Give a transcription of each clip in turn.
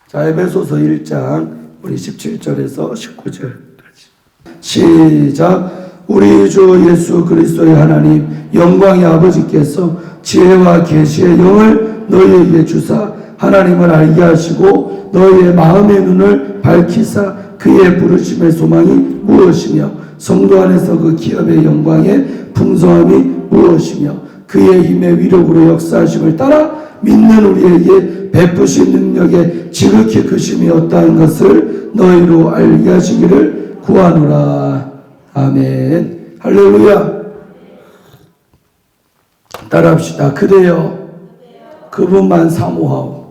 자, 에베소서 1장 우리 17절에서 19절까지 시작. 우리 주 예수 그리스도의 하나님 영광의 아버지께서 지혜와 계시의 영을 너희에게 주사 하나님을 알게 하시고 너희의 마음의 눈을 밝히사 그의 부르심의 소망이 무엇이며 성도 안에서 그 기업의 영광의 풍성함이 무엇이며 그의 힘의 위력으로 역사하심을 따라 믿는 우리에게 베푸신 능력의 지극히 크심이 어떠한 것을 너희로 알게 하시기를 구하노라. 아멘. 할렐루야. 따라합시다. 그대여 그분만 사모하오.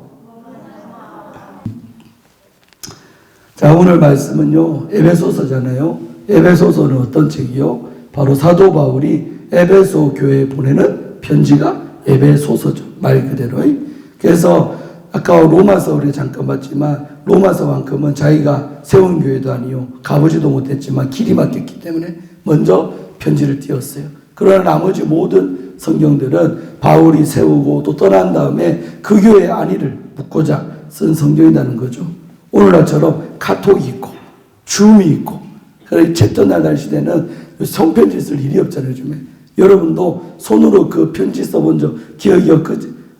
자, 오늘 말씀은요 에베소서잖아요. 에베소서는 어떤 책이요? 바로 사도 바울이 에베소 교회에 보내는 편지가 에베소서죠. 말 그대로. 그래서 아까 로마서 우리 잠깐 봤지만 로마서만큼은 자기가 세운 교회도 아니요 가보지도 못했지만 길이 막혔기 때문에 먼저 편지를 띄웠어요. 그러나 나머지 모든 성경들은 바울이 세우고 또 떠난 다음에 그 교회의 안위를 묻고자 쓴 성경이라는 거죠. 오늘날처럼 카톡이 있고 줌이 있고 그래서 채점날 시대는 손편지 쓸 일이 없잖아요. 요즘에 여러분도 손으로 그 편지 써본 적 기억이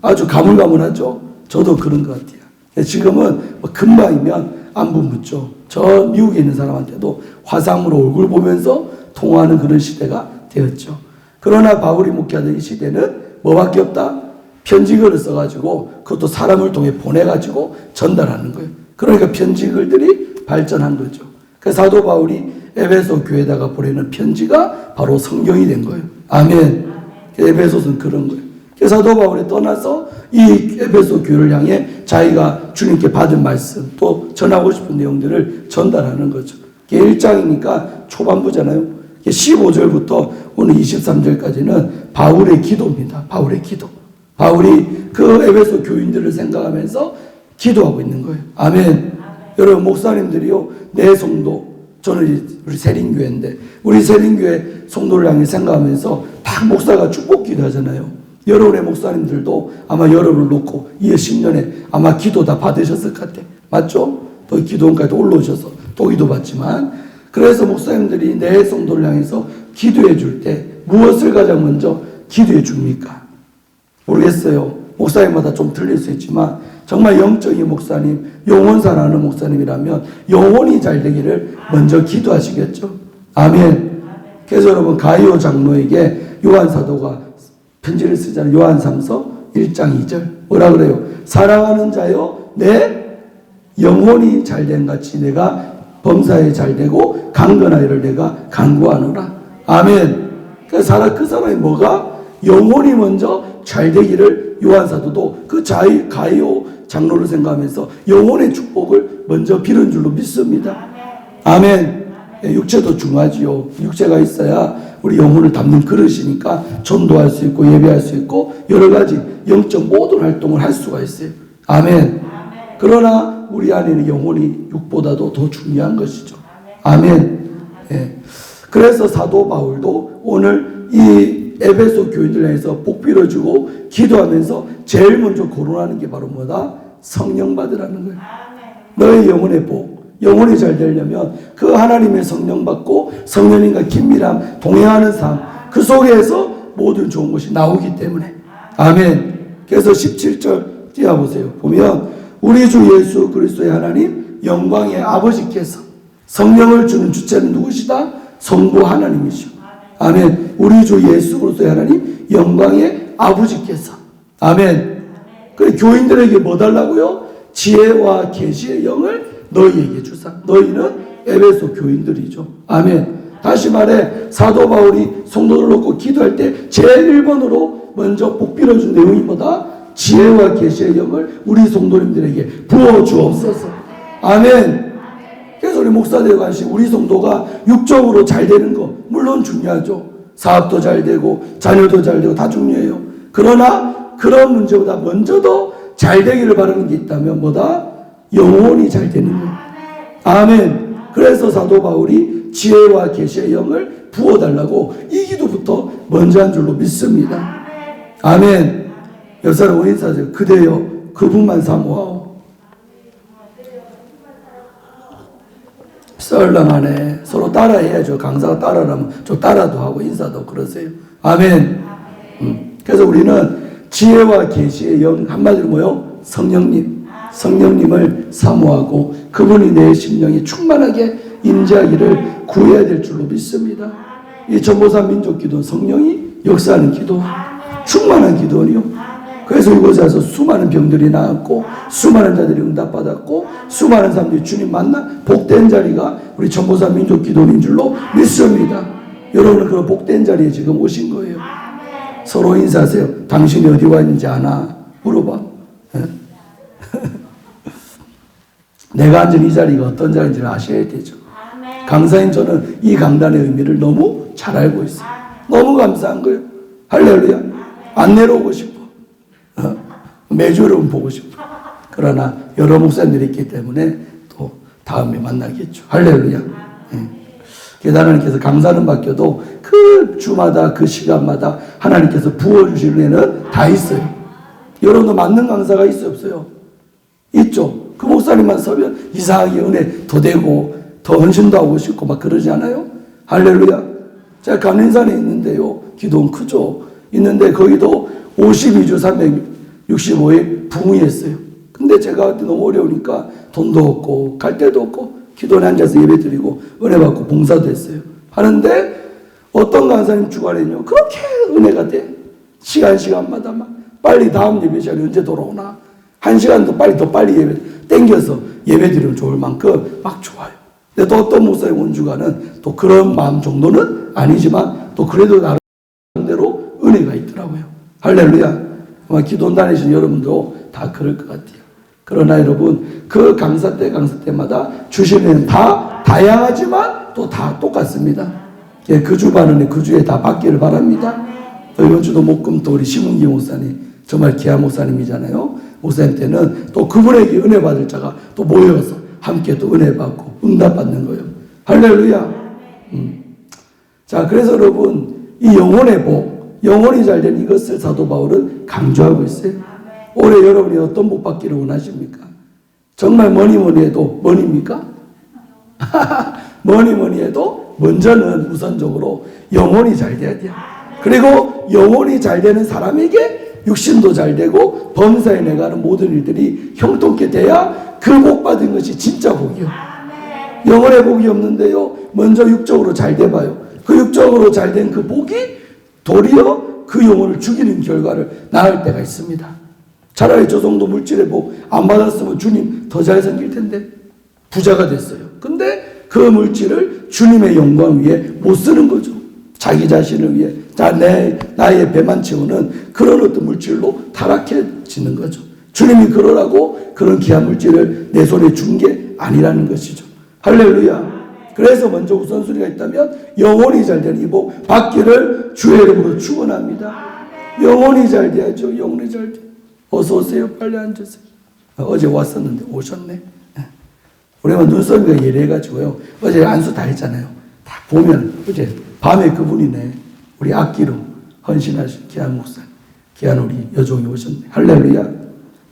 아주 가물가물하죠. 저도 그런 것 같아요. 지금은 뭐 금방이면 안부 묻죠. 저 미국에 있는 사람한테도 화상으로 얼굴 보면서 통화하는 그런 시대가 되었죠. 그러나 바울이 목회하던 이 시대는 뭐밖에 없다? 편지글을 써가지고 그것도 사람을 통해 보내가지고 전달하는 거예요. 그러니까 편지글들이 발전한 거죠. 그래서 사도 바울이 에베소 교회에다가 보내는 편지가 바로 성경이 된 거예요. 아멘. 에베소서는 그런 거예요. 그래서 사도 바울이 떠나서 이 에베소 교회를 향해 자기가 주님께 받은 말씀 또 전하고 싶은 내용들을 전달하는 거죠. 1장이니까 초반부잖아요. 15절부터 오늘 23절까지는 바울의 기도입니다. 바울의 기도. 바울이 그 에베소 교인들을 생각하면서 기도하고 있는 거예요. 아멘. 여러분 목사님들이요 내 성도 저는 우리 세린교회인데 우리 세린교회 성도를 향해 생각하면서 다 목사가 축복 기도하잖아요. 여러분의 목사님들도 아마 여러분을 놓고 2010년에 아마 기도 다 받으셨을 것 같아. 맞죠? 또 기도원까지 올라오셔서 또 기도 받지만 그래서 목사님들이 내 성도를 향해서 기도해 줄 때 무엇을 가장 먼저 기도해 줍니까? 모르겠어요. 목사님마다 좀 틀릴 수 있지만 정말 영적인 목사님, 영혼 사랑하는 목사님이라면 영혼이 잘 되기를 먼저 기도하시겠죠. 아멘. 그래서 여러분 가이오 장로에게 요한 사도가 편지를 쓰잖아요. 요한 3서 1장 2절 뭐라 그래요? 사랑하는 자여 내 영혼이 잘된 같이 내가 범사에 잘되고 강건하여를 내가 간구하노라. 아멘. 그 사람이 뭐가? 영혼이 먼저 잘되기를 요한 사도도 그 가이오 장로를 생각하면서 영혼의 축복을 먼저 빌은 줄로 믿습니다. 아멘. 육체도 중요하지요. 육체가 있어야 우리 영혼을 담는 그릇이니까 전도할 수 있고 예배할 수 있고 여러 가지 영적 모든 활동을 할 수가 있어요. 아멘. 그러나 우리 안에는 영혼이 육보다도 더 중요한 것이죠. 아멘. 예. 그래서 사도 바울도 오늘 이 에베소 교인들 향해서 복 빌어주고 기도하면서 제일 먼저 거론하는 게 바로 뭐다? 성령 받으라는 거예요. 너의 영혼의 복. 영혼이 잘 되려면 그 하나님의 성령 받고 성령님과 긴밀함 동행하는 삶 그 속에서 모든 좋은 것이 나오기 때문에 아멘. 그래서 17절 띄워보세요. 보면 우리 주 예수 그리스도의 하나님 영광의 아버지께서 성령을 주는 주체는 누구시다? 성부 하나님이시오. 아멘. 우리 주 예수 그리스도의 하나님 영광의 아버지께서 아멘. 그래 교인들에게 뭐 달라고요? 지혜와 계시의 영을 너희에게 주사. 너희는 에베소 교인들이죠. 아멘. 다시 말해 사도 바울이 성도들 놓고 기도할 때 제일 1번으로 먼저 복 빌어준 내용이 뭐다? 지혜와 계시의 영을 우리 성도님들에게 부어주옵소서. 아멘. 그래서 우리 목사들 관심 우리 성도가 육적으로 잘 되는 거 물론 중요하죠. 사업도 잘 되고 자녀도 잘 되고 다 중요해요. 그러나 그런 문제보다 먼저 더 잘 되기를 바라는 게 있다면 뭐다? 영혼이 잘 되는 거예요. 아멘. 그래서 사도 바울이 지혜와 계시의 영을 부어달라고 이 기도부터 먼저 한 줄로 믿습니다. 아멘. 여사람 원인사세요. 그대여 그분만 사모하오. 썰렁하네. 서로 따라해야죠. 강사가 따라하면 좀 따라도 하고 인사도 그러세요. 아멘. 그래서 우리는 지혜와 계시의 영, 한마디로 뭐요? 성령님을 사모하고 그분이 내 심령에 충만하게 임재하기를 구해야 될 줄로 믿습니다. 이 전보사 민족기도는 성령이 역사하는 기도, 충만한 기도원이요. 그래서 이곳에 와서 수많은 병들이 나았고 수많은 자들이 응답받았고 수많은 사람들이 주님 만나 복된 자리가 우리 전보사 민족기도원인 줄로 믿습니다. 여러분은 그런 복된 자리에 지금 오신 거예요. 서로 인사하세요. 당신이 어디 와 있는지 아나? 물어봐. 내가 앉은 이 자리가 어떤 자리인지를 아셔야 되죠. 강사인 저는 이 강단의 의미를 너무 잘 알고 있어요. 너무 감사한 거예요. 할렐루야. 안 내려오고 싶어. 매주 여러분 보고 싶어. 그러나 여러 목사님들이 있기 때문에 또 다음에 만나겠죠. 할렐루야. 하나님께서 강사는 맡겨도 그 주마다 그 시간마다 하나님께서 부어주시는 애는 다 있어요. 여러분도 맞는 강사가 있어요, 없어요? 있죠. 그 목사님만 서면 이상하게 은혜 더 되고 더 헌신도 하고 싶고 막 그러지 않아요? 할렐루야. 제가 감린산에 있는데요. 기도원 크죠. 있는데 거기도 52주 365일 부흥했어요. 근데 제가 그때 너무 어려우니까 돈도 없고 갈 데도 없고 기도원에 앉아서 예배 드리고 은혜 받고 봉사도 했어요. 하는데 어떤 강사님 주관에는요. 그렇게 은혜가 돼. 시간마다 막 빨리 다음 예배 시간이 언제 돌아오나. 1시간도 빨리 더 빨리 예배 땡겨서 예배 드리면 좋을 만큼 막 좋아요. 근데 또 어떤 목사님 원주가는 또 그런 마음 정도는 아니지만 또 그래도 나름대로 은혜가 있더라고요. 할렐루야. 아마 기도원 다니신 여러분도 다 그럴 것 같아요. 그러나 여러분 그 강사 때마다 주시는 은혜는 다 다양하지만 또 다 똑같습니다. 예, 그 주 받는 그 주에 다 받기를 바랍니다. 이번 주도 목금도 우리 심은기 목사님 정말 귀한 목사님이잖아요. 목사님 때는 또 그분에게 은혜 받을 자가 또 모여서 함께 또 은혜 받고 응답 받는 거예요. 할렐루야. 자, 그래서 여러분 이 영혼의 복, 영혼이 잘된 이것을 사도 바울은 강조하고 있어요. 올해 여러분이 어떤 복 받기를 원하십니까? 정말 뭐니 해도 뭐니입니까? 뭐니 해도 먼저는 우선적으로 영혼이 잘 돼야 돼요. 그리고 영혼이 잘 되는 사람에게 육신도 잘 되고 범사에 내가는 모든 일들이 형통케 돼야 그 복 받은 것이 진짜 복이요. 영혼의 복이 없는데요. 먼저 육적으로 잘 돼봐요. 그 육적으로 잘 된 그 복이 도리어 그 영혼을 죽이는 결과를 낳을 때가 있습니다. 차라리 저 정도 물질의 복 안 받았으면 주님 더 잘생길 텐데 부자가 됐어요. 근데 그 물질을 주님의 영광 위에 못 쓰는 거죠. 자기 자신을 위해 나의 배만 채우는 그런 어떤 물질로 타락해지는 거죠. 주님이 그러라고 그런 귀한 물질을 내 손에 준 게 아니라는 것이죠. 할렐루야. 그래서 먼저 우선순위가 있다면 영혼이 잘 되는 이 복 받기를 주의 이름으로 축원합니다. 영혼이 잘 돼야죠. 영혼이 잘 돼. 어서 오세요. 빨리 앉으세요. 어제 왔었는데 오셨네. 우리가 눈썹이가 예래해가지고요. 어제 안수 다 했잖아요. 다 보면 어제 밤에 그분이네. 우리 악기로 헌신하신 귀한 목사, 귀한 우리 여종이 오셨네. 할렐루야.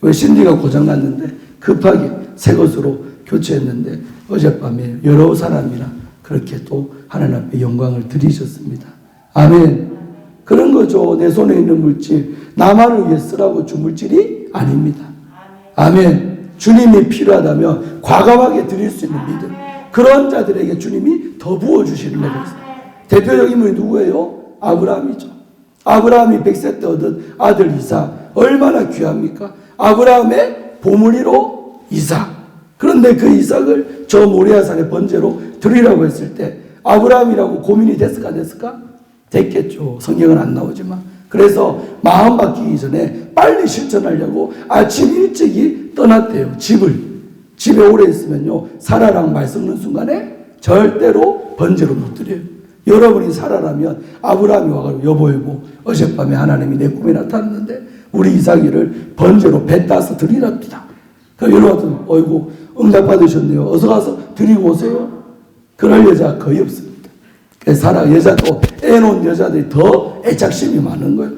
왜 신디가 고장났는데 급하게 새 것으로 교체했는데 어젯밤에 여러 사람이랑 그렇게 또 하나님 앞에 영광을 드리셨습니다. 아멘. 그런 거죠. 내 손에 있는 물질 나만을 위해 쓰라고 준 물질이 아닙니다. 아멘. 주님이 필요하다면 과감하게 드릴 수 있는 믿음, 그런 자들에게 주님이 더 부어주시는 거예요. 대표적인 분이 누구예요? 아브라함이죠. 아브라함이 100세 때 얻은 아들 이삭 얼마나 귀합니까? 아브라함의 보물이로 이삭. 그런데 그 이삭을 저 모리아산의 번제로 드리라고 했을 때 아브라함이라고 고민이 됐을까 안 됐을까? 됐겠죠. 성경은 안 나오지만. 그래서 마음 바뀌기 전에 빨리 실천하려고 아침 일찍이 떠났대요. 집에 오래 있으면요. 사라랑 말 섞는 순간에 절대로 번제로 못 드려요. 여러분이 사라라면 아브라함이 와가지고 여보 어젯밤에 하나님이 내 꿈에 나타났는데 우리 이삭이를 번제로 배 따서 드리랍니다. 그럼 여러분 어이구 응답 받으셨네요. 어서 가서 드리고 오세요. 그럴 여자 거의 없습니다. 사라 여자도 애 놓은 여자들이 더 애착심이 많은 거예요.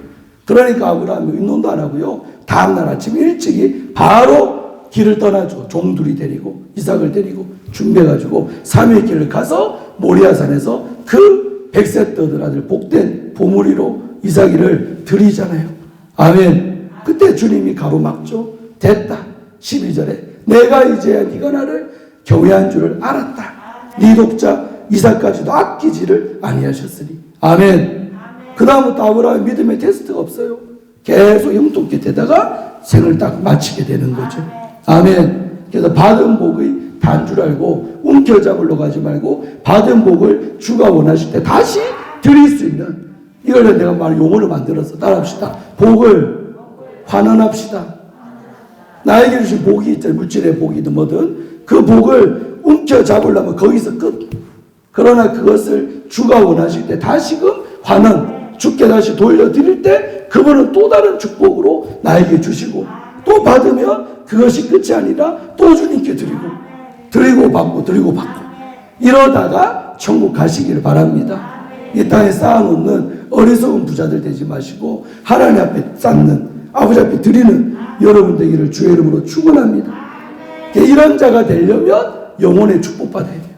그러니까 아브라함이 운동도 안 하고요. 다음날 아침 일찍이 바로 길을 떠나죠. 종들이 데리고 이삭을 데리고 준비해가지고 3일 길을 가서 모리아산에서 그 100세 떠들 아들 복된 보물이로 이삭이를 드리잖아요. 아멘. 그때 주님이 가로막죠. 됐다. 12절에 내가 이제야 네가 나를 경외한 줄을 알았다. 네 독자 이삭까지도 아끼지를 아니하셨으니. 아멘. 그 다음부터 아브라함의 믿음의 테스트가 없어요. 계속 형통케 되다가 생을 딱 마치게 되는 거죠. 아멘. 그래서 받은 복의 단줄 알고 움켜잡으러 가지 말고 받은 복을 주가 원하실 때 다시 드릴 수 있는, 이걸 내가 말 용어를 만들어서 따라합시다. 복을 환원합시다. 나에게 주신 복이 있잖아요. 물질의 복이든 뭐든 그 복을 움켜잡으려면 거기서 끝. 그러나 그것을 주가 원하실 때 다시금 환원, 주께 다시 돌려드릴 때 그분은 또 다른 축복으로 나에게 주시고, 또 받으면 그것이 끝이 아니라 또 주님께 드리고 받고 드리고 받고, 이러다가 천국 가시기를 바랍니다. 이 땅에 쌓아놓는 어리석은 부자들 되지 마시고 하나님 앞에 쌓는, 아버지 앞에 드리는 여러분 되기를 주의 이름으로 축원합니다. 이런 자가 되려면 영혼의 축복받아야 돼요.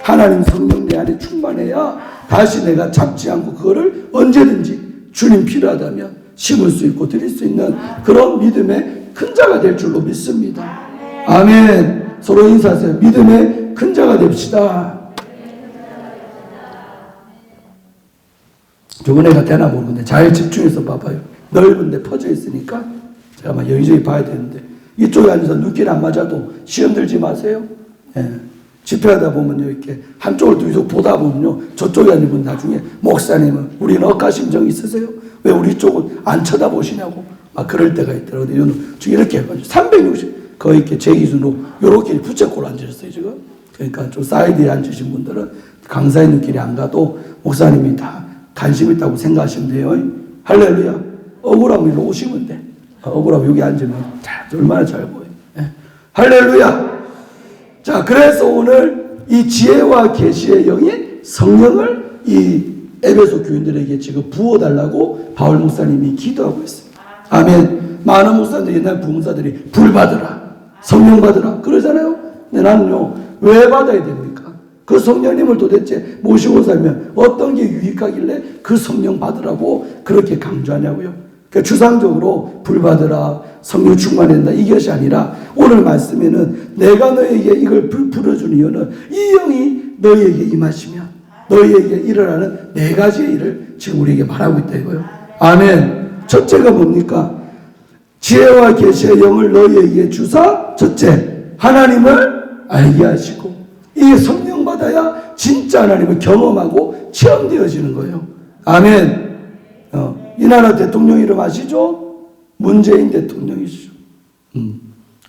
하나님 성령 내 안에 충만해야 다시 내가 잡지 않고 그거를 언제든지 주님 필요하다면 심을 수 있고 드릴 수 있는 그런 믿음의 큰 자가 될 줄로 믿습니다. 아멘. 서로 인사하세요. 믿음의 큰 자가 됩시다. 저번에 같아나 모르는데 잘 집중해서 봐봐요. 넓은 데 퍼져 있으니까 제가 막 여기저기 봐야 되는데, 이쪽에 앉아서 눈길 안 맞아도 시험 들지 마세요. 예. 집회하다 보면요, 이렇게 한쪽을 또 계속 보다 보면요, 저쪽에 앉은 분 나중에 목사님은 우리는 억가심정 있으세요? 왜 우리 쪽을 안 쳐다보시냐고 막 그럴 때가 있더라고요. 이거는 지금 이렇게 해가지고 360 거의 이렇게 제 기준으로 이렇게 붙잡고 앉으셨어요 지금. 그러니까 좀 사이드에 앉으신 분들은 강사 있는 길에 안 가도 목사님이 다 관심 있다고 생각하시면 돼요. 할렐루야. 억울하면 이리로 오시면 돼. 억울하면 여기 앉으면 얼마나 잘 보여요. 네. 할렐루야. 자, 그래서 오늘 이 지혜와 계시의 영인 성령을 이 에베소 교인들에게 지금 부어달라고 바울 목사님이 기도하고 있습니다. 아멘. 많은 목사들, 옛날 부흥사들이 불 받으라, 성령 받으라 그러잖아요. 근데 나는요, 왜 받아야 됩니까? 그 성령님을 도대체 모시고 살면 어떤 게 유익하길래 그 성령 받으라고 그렇게 강조하냐고요. 그러니까 주상적으로 불 받으라, 성령 충만된다 이것이 아니라, 오늘 말씀에는 내가 너에게 이걸 불어주는 이유는 이 영이 너희에게 임하시면 너희에게 일어나는 4가지의 일을 지금 우리에게 말하고 있다 이거예요. 아멘. 첫째가 뭡니까? 지혜와 계시의 영을 너희에게 주사, 첫째 하나님을 알게 하시고, 이 성령 받아야 진짜 하나님을 경험하고 체험되어지는 거예요. 아멘. 이 나라 대통령 이름 아시죠? 문재인 대통령이시죠.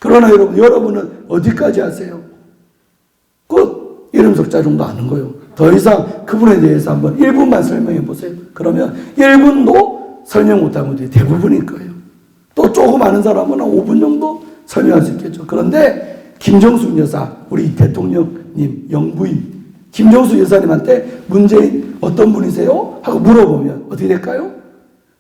그러나 여러분은 어디까지 아세요? 곧 이름 석자 정도 아는 거예요. 더 이상 그분에 대해서 한번 1분만 설명해 보세요. 그러면 1분도 설명 못하면 대부분일 거예요. 또 조금 아는 사람은 한 5분 정도 설명할 수 있겠죠. 그런데 김정숙 여사, 우리 대통령님 영부인 김정숙 여사님한테 문재인 어떤 분이세요? 하고 물어보면 어떻게 될까요?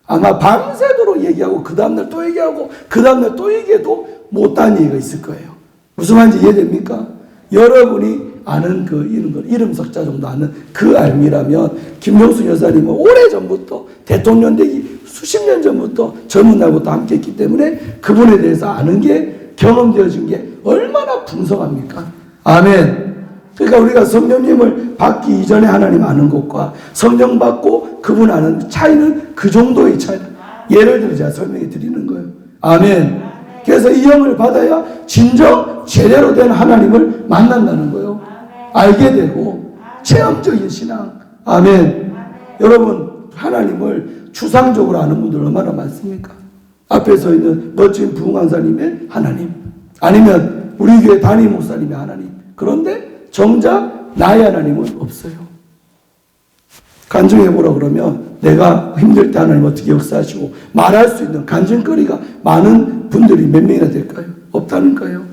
아마 밤새도록 얘기하고 그 다음날 또 얘기하고 그 다음날 또 얘기해도 못한 얘기가 있을 거예요. 무슨 말인지 이해됩니까? 여러분이 아는 그 이름 석자 정도 아는 그 알미라면 김정숙 여사님은 오래전부터 대통령 되기 수십 년 전부터 젊은 날부터 함께 했기 때문에 그분에 대해서 아는 게 경험되어진 게 얼마나 풍성합니까? 아멘. 그러니까 우리가 성령님을 받기 이전에 하나님 아는 것과 성령 받고 그분 아는 차이는 그 정도의 차이다. 예를 들어 제가 설명해 드리는 거예요. 아멘. 그래서 이 영을 받아야 진정 제대로 된 하나님을 만난다는 거예요. 알게 되고 체험적인 신앙. 아멘. 여러분, 하나님을 추상적으로 아는 분들 얼마나 많습니까? 앞에 서 있는 멋진 부흥강사님의 하나님, 아니면 우리 교회 담임 목사님의 하나님. 그런데 정작 나의 하나님은 없어요. 간증해보라 그러면 내가 힘들 때 하나님 어떻게 역사하시고 말할 수 있는 간증거리가 많은 분들이 몇 명이나 될까요? 없다는 거예요.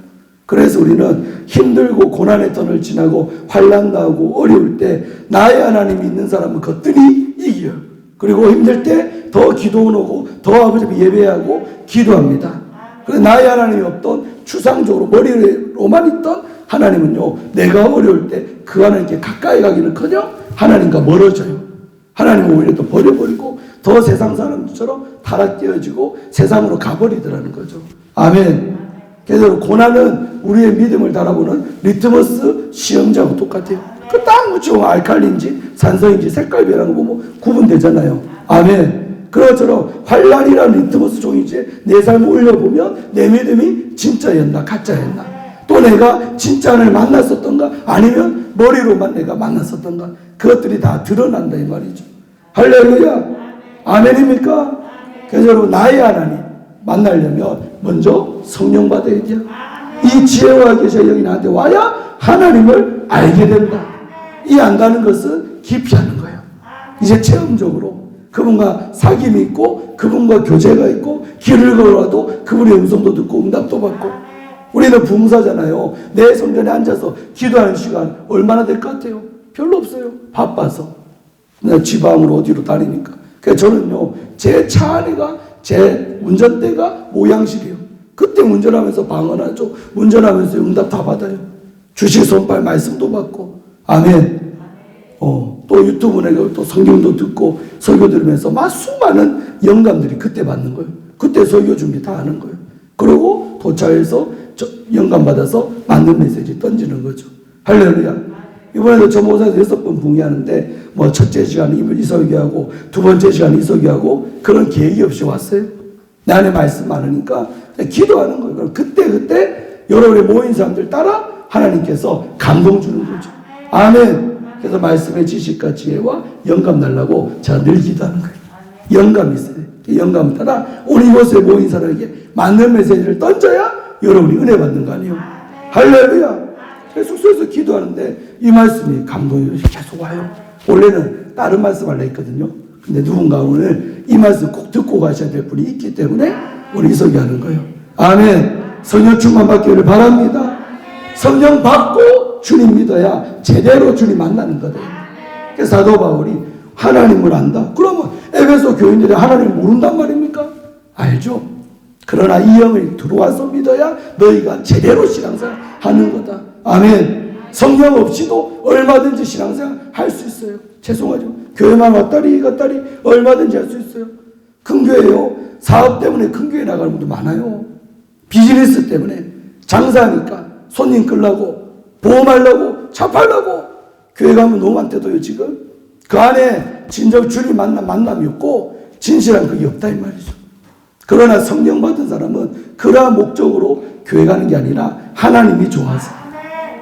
그래서 우리는 힘들고 고난의 터널 지나고 환난 나오고 어려울 때 나의 하나님이 있는 사람은 거뜬히 이겨요. 그리고 힘들 때 더 기도원 오고 더 아버지 앞에 예배하고 기도합니다. 그래서 나의 하나님이 없던 추상적으로 머리로만 있던 하나님은요, 내가 어려울 때 그 하나님께 가까이 가기는커녕 하나님과 멀어져요. 하나님은 오히려 또 버려버리고 더 세상 사람들처럼 타락되어지고 세상으로 가버리더라는 거죠. 아멘. 그래서 고난은 우리의 믿음을 달아보는 리트머스 시험자하고 똑같아요. 그 딱 묻히고 알칼리인지 산성인지 색깔 변하는 거 보면 구분되잖아요. 아멘. 그것처럼 환난이라는 리트머스 종이지에 내 삶을 올려보면 내 믿음이 진짜였나 가짜였나, 또 내가 진짜 하나님을 만났었던가 아니면 머리로만 내가 만났었던가, 그것들이 다 드러난다 이 말이죠. 할렐루야. 아멘입니까? 그래서 여러분, 나의 하나님 만나려면 먼저 성령 받아야 돼요. 이 지혜와 계시가 여기 나한테 와야 하나님을 알게 된다. 이 안 가는 것은 기피하는 거예요. 이제 체험적으로 그분과 사귐이 있고 그분과 교제가 있고 길을 걸어도 그분의 음성도 듣고 응답도 받고. 우리는 부흥사잖아요. 내 성전에 앉아서 기도하는 시간 얼마나 될 것 같아요? 별로 없어요. 바빠서. 내가 지방으로 어디로 다니니까. 그래서 저는요, 제 차 안에가 제 운전대가 모양실이에요. 그때 운전하면서 방언하죠. 운전하면서 응답 다 받아요. 주실 손발 말씀도 받고. 아멘. 또 유튜브에 또 성경도 듣고 설교 들으면서 막 수많은 영감들이 그때 받는 거예요. 그때 설교 준비 다 하는 거예요. 그리고 도착해서 영감 받아서 맞는 메시지 던지는 거죠. 할렐루야. 이번에도 저 목사에서 6번 붕의하는데 뭐 첫째 시간에 이 설교하고 두 번째 시간에 이 설교하고 그런 계획이 없이 왔어요. 내 안에 말씀 많으니까 기도하는 거예요. 그럼 그때 여러분의 모인 사람들 따라 하나님께서 감동 주는 거죠. 아멘. 그래서 말씀의 지식과 지혜와 영감 달라고 제가 늘 기도하는 거예요. 영감이 있어요. 영감 따라 오늘 이곳에 모인 사람에게 맞는 메시지를 던져야 여러분이 은혜 받는 거 아니에요. 할렐루야. 숙소에서 기도하는데 이 말씀이 감동이 계속 와요. 원래는 다른 말씀 하려 했거든요. 근데 누군가 오늘 이 말씀 꼭 듣고 가셔야 될 분이 있기 때문에 오늘 이 설교하는 거예요. 아멘. 성령 충만 받기를 바랍니다. 성령 받고 주님 믿어야 제대로 주님 만나는 거다. 그래서 사도 바울이 하나님을 안다. 그러면 에베소 교인들이 하나님을 모른단 말입니까? 알죠. 그러나 이 영을 들어와서 믿어야 너희가 제대로 신앙생활 하는 거다. 아멘. 성령 없이도 얼마든지 신앙생활 할 수 있어요. 죄송하죠. 교회만 왔다리 갔다리 얼마든지 할 수 있어요. 큰 교회요. 사업 때문에 큰 교회 나가는 분도 많아요. 비즈니스 때문에 장사하니까 손님 끌라고 보험하려고 차 팔려고 교회 가면 너무 많대도요. 지금 그 안에 진정 주님 만남이 없고 진실한 그게 없다 이 말이죠. 그러나 성령 받은 사람은 그러한 목적으로 교회 가는 게 아니라 하나님이 좋아서,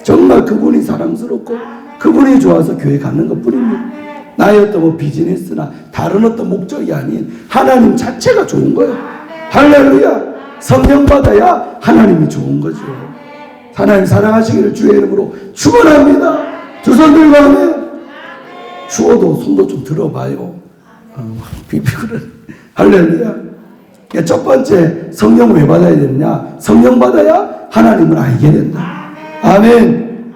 정말 그분이 사랑스럽고 그분이 좋아서 교회 가는 것 뿐입니다. 나의 어떤 뭐 비즈니스나 다른 어떤 목적이 아닌 하나님 자체가 좋은 거예요. 할렐루야. 성령 받아야 하나님이 좋은 거죠. 하나님 사랑하시기를 주의 이름으로 축원합니다. 두 손 들고 하면 추워도 손도 좀 들어봐요. 비비그래. 할렐루야. 첫 번째, 성령 왜 받아야 되느냐? 성령 받아야 하나님을 알게 된다. 아멘.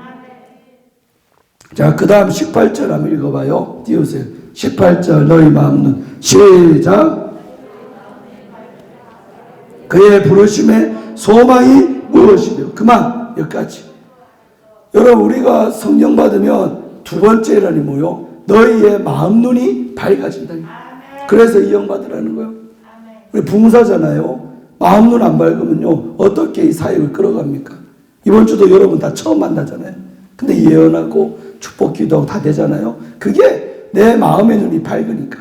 자, 그 다음 18절 한번 읽어봐요. 띄우세요. 18절 너희 마음은 시작. 그의 부르심의 소망이 무엇이며 그만. 여기까지. 여러분, 우리가 성령 받으면 두 번째라니 뭐요? 너희의 마음 눈이 밝아진다. 그래서 이 영 받으라는 거예요. 우리 부흥사잖아요. 마음 눈 안 밝으면요 어떻게 이 사역을 끌어갑니까? 이번 주도 여러분 다 처음 만나잖아요. 근데 예언하고 축복 기도하고 다 되잖아요. 그게 내 마음의 눈이 밝으니까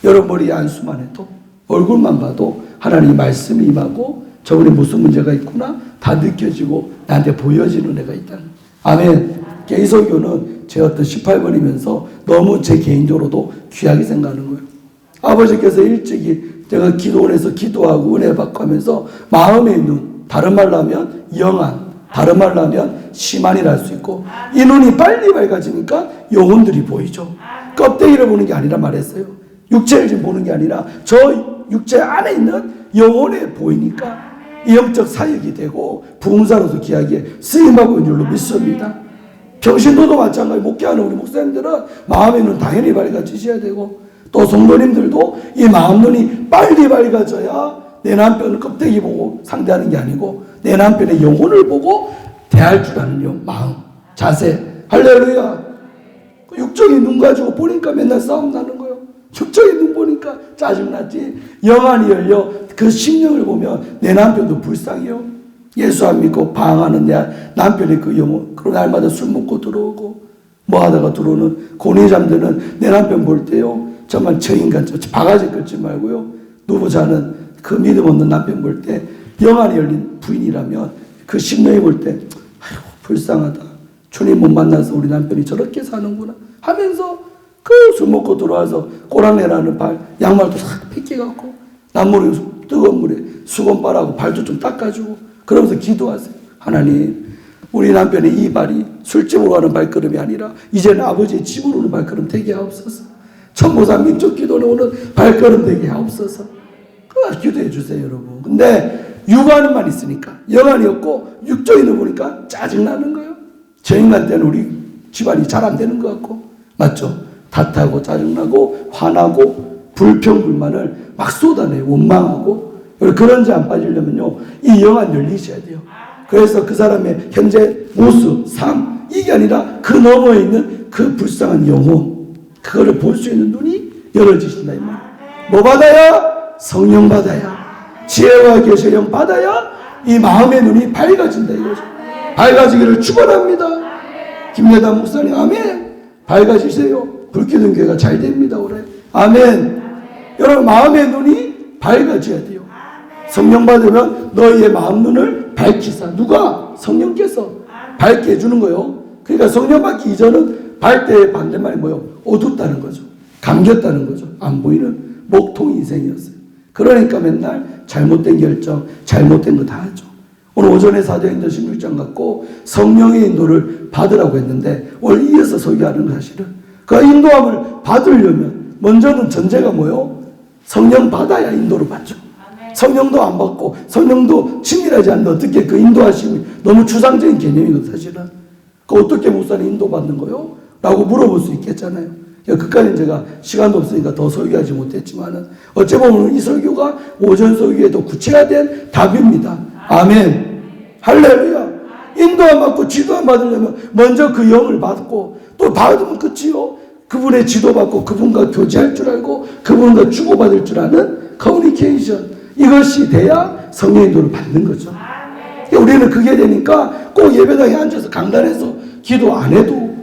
여러분 머리에 안수만 해도 얼굴만 봐도 하나님의 말씀이 임하고 저분이 무슨 문제가 있구나 다 느껴지고 나한테 보여지는 은혜가 있다는 거예요. 아멘. 이 설교는 제 어떤 18번이면서 너무 제 개인적으로도 귀하게 생각하는 거예요. 아버지께서 일찍이 제가 기도원에서 기도하고 은혜 받고 하면서 마음의 눈, 다른 말로 하면 영안, 다른 말로 하면 시만이라 할 수 있고, 이 눈이 빨리 밝아지니까 영혼들이 보이죠. 껍데기를 보는 게 아니라 말했어요. 육체를 지금 보는 게 아니라 저 육체 안에 있는 영혼에 보이니까 영적 사역이 되고 부흥사로서 귀하게 쓰임받고 있는 줄로 믿습니다. 평신도도 마찬가지. 목회하는 우리 목사님들은 마음의 눈 당연히 밝아지셔야 되고, 또 성도님들도 이 마음 눈이 빨리 밝아져야 내 남편을 껍데기 보고 상대하는 게 아니고 내 남편의 영혼을 보고 대할 줄 아는 마음, 자세. 할렐루야. 육적인 눈 가지고 보니까 맨날 싸움 나는 거예요. 육적인 눈 보니까 짜증나지. 영안이 열려 그 심령을 보면 내 남편도 불쌍해요. 예수 안 믿고 방황하는 내 남편의 그 영혼, 그리고 날마다 술 먹고 들어오고 뭐 하다가 들어오는 고뇌 잠드는 내 남편 볼 때요, 정말 저 인간 바가지 긁지 말고요, 누구 자는 그 믿음 없는 남편 볼 때, 영안이 열린 부인이라면 그 심령이 볼 때 아이고 불쌍하다, 주님 못 만나서 우리 남편이 저렇게 사는구나 하면서 그 술 먹고 들어와서 꼬랑내라는 발 양말도 싹 뺏겨갖고 남물에 뜨거운 물에 수건발하고 발도 좀 닦아주고 그러면서 기도하세요. 하나님, 우리 남편의 이 발이 술집으로 가는 발걸음이 아니라 이제는 아버지의 집으로 오는 발걸음 되게 하옵소서. 천보사 민족 기도는 오는 발걸음 되게 하옵소서. 그거 기도해 주세요, 여러분. 근데 육안만 있으니까, 영안이 없고 육적인을 보니까 짜증나는 거예요. 저 인간 때는 우리 집안이 잘 안 되는 것 같고, 맞죠? 탓하고 짜증나고 화나고 불평불만을 막 쏟아내요. 원망하고. 그런 데 안 빠지려면요, 이 영안 열리셔야 돼요. 그래서 그 사람의 현재 모습, 삶, 이게 아니라 그 너머에 있는 그 불쌍한 영혼, 그거를 볼 수 있는 눈이 열어지신다 이 말. 뭐 받아야? 성령 받아야. 지혜와 계시의 영 받아야 이 마음의 눈이 밝아진다 이거죠. 밝아지기를 축원합니다. 김여담 목사님, 아멘. 밝아지세요. 불기둥 교회가 잘 됩니다 올해. 아멘. 여러분, 마음의 눈이 밝아져야 돼요. 성령 받으면 너희의 마음 눈을 밝히사. 누가? 성령께서 밝게 해주는 거예요. 그러니까 성령 받기 이전은 밝대의 반대말이 뭐예요? 어둡다는 거죠. 감겼다는 거죠. 안 보이는 목통 인생이었어요. 그러니까 맨날 잘못된 결정, 잘못된 거 다 하죠. 오늘 오전에 사도행전 16장 갖고 성령의 인도를 받으라고 했는데 오늘 이어서 소개하는 사실은 그 인도함을 받으려면 먼저는 전제가 뭐예요? 성령 받아야 인도를 받죠. 성령도 안 받고 성령도 친밀하지 않는데 어떻게 그 인도하심이 너무 추상적인 개념이거든요. 사실은 그 어떻게 목사님 인도받는 거요? 라고 물어볼 수 있겠잖아요. 그까지는 제가 시간도 없으니까 더 설교하지 못했지만은 어찌 보면 이 설교가 오전 설교에 더 구체화된 답입니다. 아멘. 할렐루야. 인도 안 받고 지도 안 받으려면 먼저 그 영을 받고 또 받으면 끝이요. 그분의 지도 받고 그분과 교제할 줄 알고 그분과 주고받을 줄 아는 커뮤니케이션, 이것이 돼야 성령 인도를 받는 거죠. 우리는 그게 되니까 꼭 예배당에 앉아서 강단에서 기도 안 해도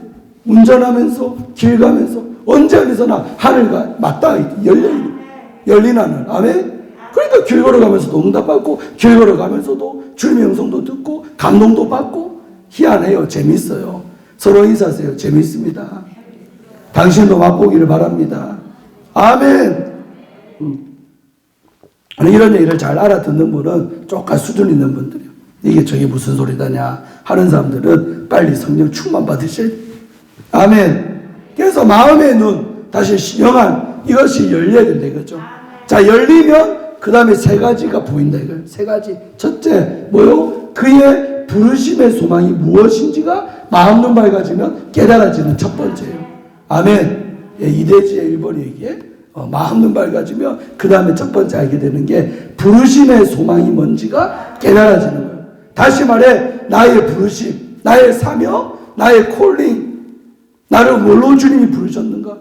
운전하면서 길 가면서 언제 어디서나 하늘과 맞닿아 열린 하늘. 아멘. 그러니까 길 걸어가면서도 응답받고 길 걸어가면서도 주님의 음성도 듣고 감동도 받고 희한해요. 재밌어요. 서로 인사하세요. 재밌습니다. 당신도 맛보기를 바랍니다. 아멘. 이런 얘기를 잘 알아듣는 분은 조금 수준 있는 분들이요. 이게 저게 무슨 소리다냐 하는 사람들은 빨리 성령 충만 받으셔야 돼요. 아멘. 그래서 마음의 눈, 다시 영안, 이것이 열려야 된다 이거죠. 자, 열리면 그 다음에 세 가지가 보인다 이거예요. 세 가지. 첫째, 뭐요? 그의 부르심의 소망이 무엇인지가 마음 눈 밝아지면 깨달아지는 첫 번째예요. 아멘. 예, 이대지의 1번 얘기에 마음 눈 밝아지면 그 다음에 첫 번째 알게 되는 게 부르심의 소망이 뭔지가 깨달아지는 거예요. 다시 말해, 나의 부르심, 나의 사명, 나의 콜링, 나를 뭘로 주님이 부르셨는가?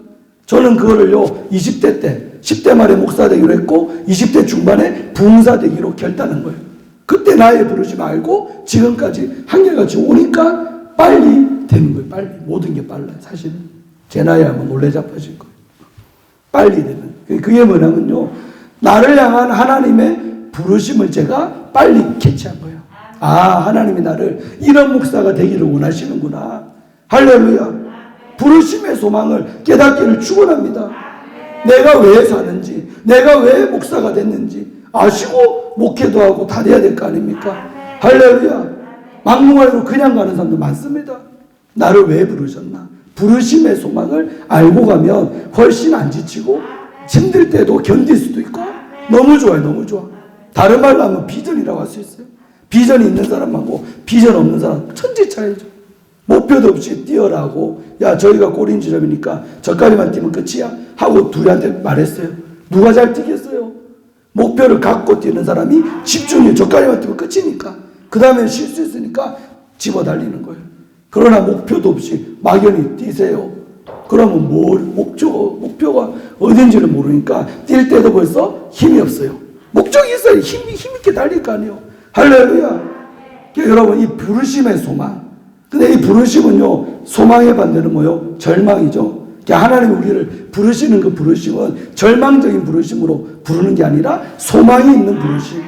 저는 그거를요 20대 때 10대 말에 목사 되기로 했고 20대 중반에 부흥사 되기로 결단한 거예요. 그때 나의 부르심 알고 지금까지 한결같이 오니까 빨리 되는 거예요. 빨리. 모든 게 빨라요. 사실은 제 나이 하면 놀래 자빠질 거예요. 빨리 되는. 그게 뭐냐면요, 나를 향한 하나님의 부르심을 제가 빨리 캐치한 거예요. 아, 하나님이 나를 이런 목사가 되기를 원하시는구나. 할렐루야. 부르심의 소망을 깨닫기를 축원합니다. 내가 왜 사는지, 내가 왜 목사가 됐는지 아시고 목회도 하고 다 돼야 될 거 아닙니까? 할렐루야. 막무가내로 그냥 가는 사람도 많습니다. 나를 왜 부르셨나? 부르심의 소망을 알고 가면 훨씬 안 지치고 힘들 때도 견딜 수도 있고 너무 좋아요. 너무 좋아. 다른 말로 하면 비전이라고 할 수 있어요. 비전이 있는 사람하고 비전 없는 사람 천지 차이죠. 목표도 없이 뛰어라고, 야 저희가 골인 지점이니까 저까지만 뛰면 끝이야 하고 둘이한테 말했어요. 누가 잘 뛰겠어요? 목표를 갖고 뛰는 사람이 집중해. 저까지만 뛰면 끝이니까. 그 다음에 쉴 수 있으니까 집어 달리는 거예요. 그러나 목표도 없이 막연히 뛰세요. 그러면 목표가 어딘지를 모르니까 뛸 때도 벌써 힘이 없어요. 목적이 있어야 힘있게 달릴 거 아니에요. 할렐루야. 여러분, 이 부르심의 소망. 근데 이 부르심은요, 소망의 반대는 뭐요? 절망이죠. 하나님이 우리를 부르시는 그 부르심은 절망적인 부르심으로 부르는 게 아니라 소망이 있는 부르심.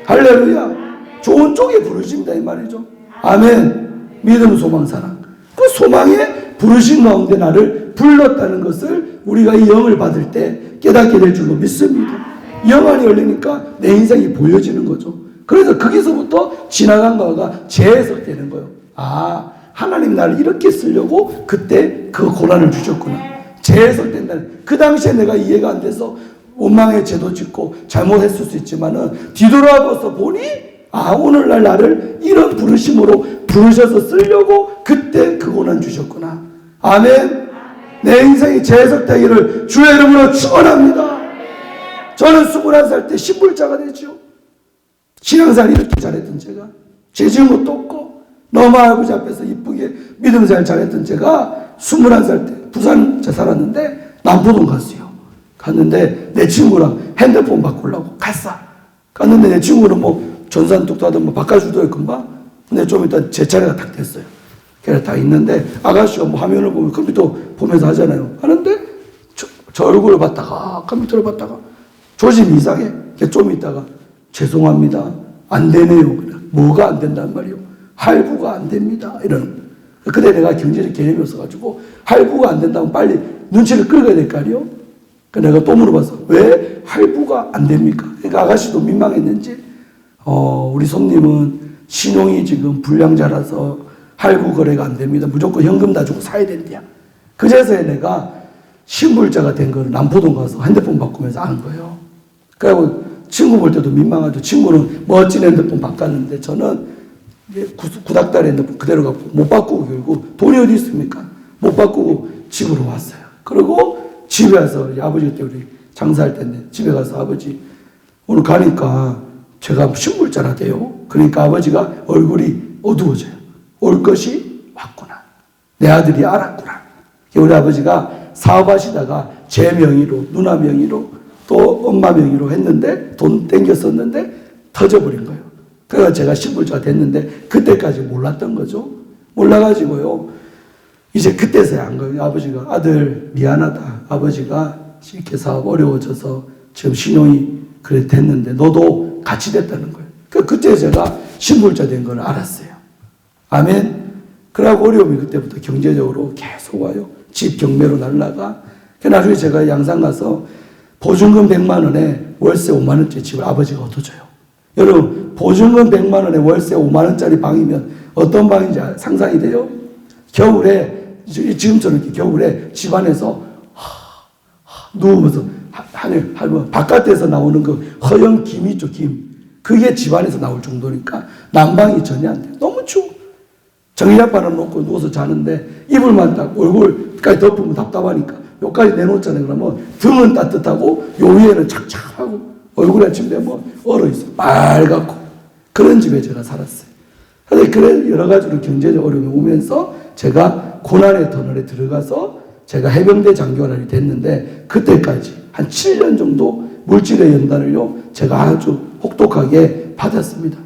할렐루야. 좋은 쪽의 부르심이다 이 말이죠. 아멘. 믿음, 소망, 사랑. 그 소망의 부르심 가운데 나를 불렀다는 것을 우리가 이 영을 받을 때 깨닫게 될 줄로 믿습니다. 영 안이 열리니까 내 인생이 보여지는 거죠. 그래서 거기서부터 지나간 거가 재해석되는 거예요. 아, 하나님 나를 이렇게 쓰려고 그때 그 고난을 주셨구나. 재해석된다는. 그 당시에 내가 이해가 안 돼서 원망의 죄도 짓고 잘못했을 수 있지만은 뒤돌아봐서 보니 아, 오늘날 나를 이런 부르심으로 부르셔서 쓰려고 그때 그 고난 주셨구나. 아멘. 내 인생이 재해석되기를 주의 이름으로 축원합니다. 저는 21살 때 신불자가 되죠. 신앙생활 이렇게 잘했던 제가, 죄 지은 것도 없고 너무 아버지 앞에서 이쁘게 믿음생활 잘했던 제가 21살 때 부산 살았는데 남포동 갔어요. 갔는데 내 친구랑 핸드폰 바꾸려고 갔어. 갔는데 내 친구는 뭐 전산 뚝뚝하던 뭐 바꿔주더니 금방. 근데 좀 이따 제 차례가 딱 됐어요. 걔가 다 있는데 아가씨가 뭐 화면을 보면 컴퓨터 보면서 하잖아요. 하는데 저 얼굴을 봤다가 컴퓨터를 봤다가 조짐이 이상해. 걔 좀 있다가 죄송합니다. 안 되네요. 그냥 뭐가 안 된단 말이에요. 할부가 안 됩니다. 이런. 그때 내가 경제적 개념이 없어가지고 할부가 안 된다면 빨리 눈치를 끌어야 될 거 아니에요. 내가 또 물어봤어. 왜 할부가 안 됩니까? 그러니까 아가씨도 민망했는지 우리 손님은 신용이 지금 불량자라서 할부 거래가 안 됩니다. 무조건 현금 다 주고 사야 된대요. 그제서야 내가 신불자가 된 거를 남포동 가서 핸드폰 바꾸면서 아는 거예요. 그리고 친구 볼 때도 민망하죠. 친구는 멋진 핸드폰 바꿨는데 저는 구닥다리 핸드폰 그대로 갖고 못 바꾸고 결국 돈이 어디 있습니까? 못 바꾸고 집으로 왔어요. 그리고 집에 와서 아버지 그때 우리 장사할 때인데 집에 가서 아버지 오늘 가니까 제가 신불자라 돼요. 그러니까 아버지가 얼굴이 어두워져요. 올 것이 왔구나. 내 아들이 알았구나. 우리 아버지가 사업하시다가 제 명의로 누나 명의로 또 엄마 명의로 했는데 돈 땡겼었는데 터져버린 거예요. 그래서 제가 신불자가 됐는데 그때까지 몰랐던 거죠. 몰라가지고요. 이제 그때서야 한 거예요. 아버지가 아들 미안하다. 아버지가 이렇게 사업 어려워져서 지금 신용이 그래 됐는데 너도 같이 됐다는 거예요. 그때 제가 신불자 된 걸 알았어요. 아멘. 그러고 어려움이 그때부터 경제적으로 계속 와요. 집 경매로 날라가. 나중에 제가 양산 가서 보증금 100만 원에 월세 5만 원짜리 집을 아버지가 얻어줘요. 여러분 보증금 100만 원에 월세 5만 원짜리 방이면 어떤 방인지 상상이 돼요? 겨울에 지금처럼 이렇게 겨울에 집안에서 누우면서 하늘 바깥에서 나오는 그 허연 김 있죠, 김. 그게 집안에서 나올 정도니까 난방이 전혀 안 돼요. 너무 추워. 전기장판을 놓고 누워서 자는데 이불만 딱 얼굴까지 덮으면 답답하니까 여기까지 내놓잖아요. 그러면 등은 따뜻하고 요 위에는 착착하고 얼굴에 침대에 뭐 얼어있어요. 빨갛고. 그런 집에 제가 살았어요. 그런데 그래 여러 가지로 경제적 어려움이 오면서 제가 고난의 터널에 들어가서 제가 해병대 장교관이 됐는데 그때까지 한 7년 정도 물질의 연단을요 제가 아주 혹독하게 받았습니다.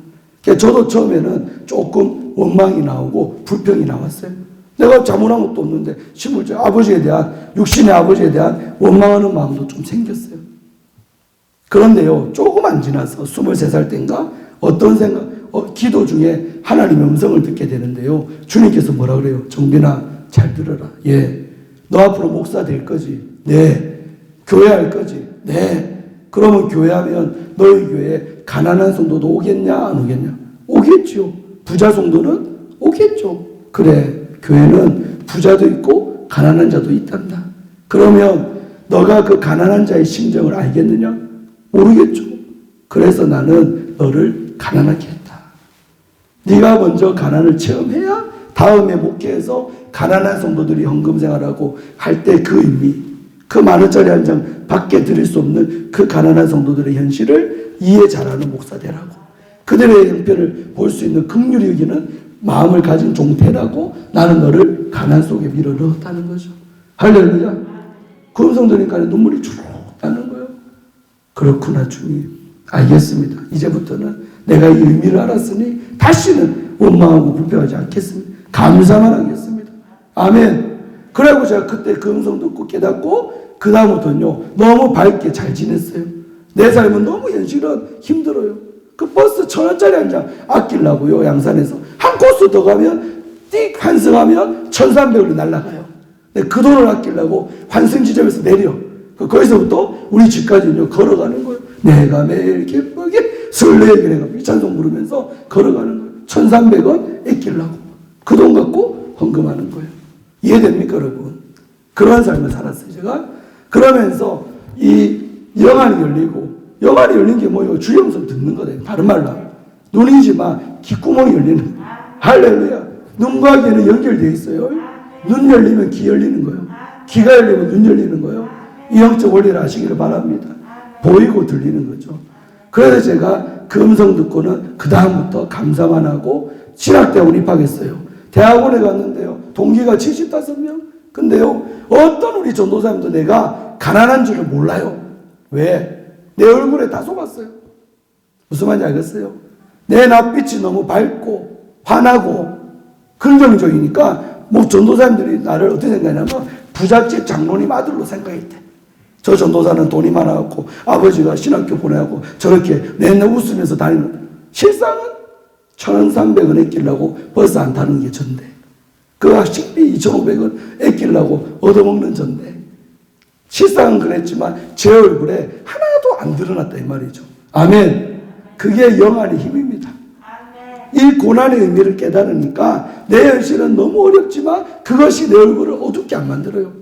저도 처음에는 조금 원망이 나오고 불평이 나왔어요. 내가 잘못한 것도 없는데 신불자 아버지에 대한 육신의 아버지에 대한 원망하는 마음도 좀 생겼어요. 그런데요 조금 안 지나서 23살 때인가 어떤 생각 기도 중에 하나님의 음성을 듣게 되는데요. 주님께서 뭐라 그래요? 정빈아 잘 들어라. 예. 너 앞으로 목사 될 거지? 네. 교회 할 거지? 네. 그러면 교회하면 너희 교회에 가난한 성도도 오겠냐 안 오겠냐? 오겠죠. 부자 성도는 오겠죠. 그래. 교회는 부자도 있고 가난한 자도 있단다. 그러면 너가 그 가난한 자의 심정을 알겠느냐? 모르겠죠. 그래서 나는 너를 가난하게 했다. 네가 먼저 가난을 체험해야 다음에 목회에서 가난한 성도들이 헌금 생활하고 할 때 그 의미, 그 만 원짜리 한 장 밖에 드릴 수 없는 그 가난한 성도들의 현실을 이해 잘하는 목사 되라고. 그들의 형편을 볼 수 있는 긍휼히 여기는 마음을 가진 종태라고 나는 너를 가난 속에 밀어 넣었다는 거죠. 할렐루야. 그 음성 들으니까 눈물이 쭉 나는 거예요. 그렇구나 주님. 알겠습니다. 이제부터는 내가 이 의미를 알았으니 다시는 원망하고 불평하지 않겠습니다. 감사만 하겠습니다. 아멘. 그리고 제가 그때 그 음성 듣고 깨닫고 그 다음부터는요 너무 밝게 잘 지냈어요. 내 삶은 너무 현실은 힘들어요. 그 버스 1,000원짜리 한 장 아끼려고요. 양산에서 한 코스 더 가면 띡 환승하면 1,300원이 날라가요. 그 돈을 아끼려고 환승 지점에서 내려 거기서부터 우리 집까지는요 걸어가는 거예요. 내가 매일 기쁘게 설레게 내가 찬송 부르면서 걸어가는 거예요. 1,300원 아끼려고 그 돈 갖고 헌금하는 거예요. 이해됩니까 여러분? 그러한 삶을 살았어요 제가. 그러면서 이 영안이 열리고, 영안이 열린 게 뭐예요? 주의 음성 듣는 거예요. 다른 말로 하면 눈이지만 귓구멍이 열리는 거예요. 할렐루야. 눈과 귀는 연결되어 있어요. 눈 열리면 귀 열리는 거예요. 귀가 열리면 눈 열리는 거예요. 이 영적 원리를 아시기를 바랍니다. 보이고 들리는 거죠. 그래서 제가 그 음성 듣고는 그 다음부터 감사만 하고 신학대학원 입학했어요. 대학원에 갔는데요 동기가 75명. 근데요 어떤 우리 전도사님도 내가 가난한 줄을 몰라요. 왜? 내 얼굴에 다 속았어요. 무슨 말인지 알겠어요? 내 낯빛이 너무 밝고 환하고 긍정적이니까 뭐 전도사님들이 나를 어떻게 생각하냐면 부잣집 장로님 아들로 생각했대. 저 전도사는 돈이 많아갖고 아버지가 신학교 보내고 저렇게 맨날 웃으면서 다니는. 실상은 1,300원 아끼려고 버스 안 타는 게 전데, 그 식비 2,500원 아끼려고 얻어먹는 전데, 실상은 그랬지만 제 얼굴에 하나도 안 드러났다 이 말이죠. 아멘. 그게 영안의 힘입니다. 이 고난의 의미를 깨달으니까 내 현실은 너무 어렵지만 그것이 내 얼굴을 어둡게 안 만들어요.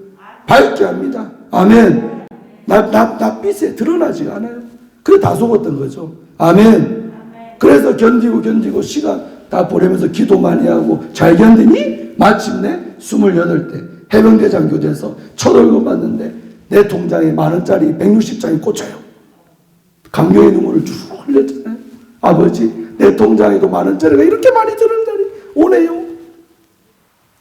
밝게 합니다. 아멘. 낯빛에 드러나지가 않아요. 그래 다 속았던 거죠. 아멘. 그래서 견디고 시간 다 보내면서 기도 많이 하고 잘 견디니 마침내 28대 해병대장 교대에서 첫 월급 받는데 내 통장에 10,000원짜리 160장이 꽂혀요. 감격의 눈물을 쭉 흘렸잖아요. 아버지 내 통장에도 10,000원짜리가 이렇게 많이 들어오다니 오네요.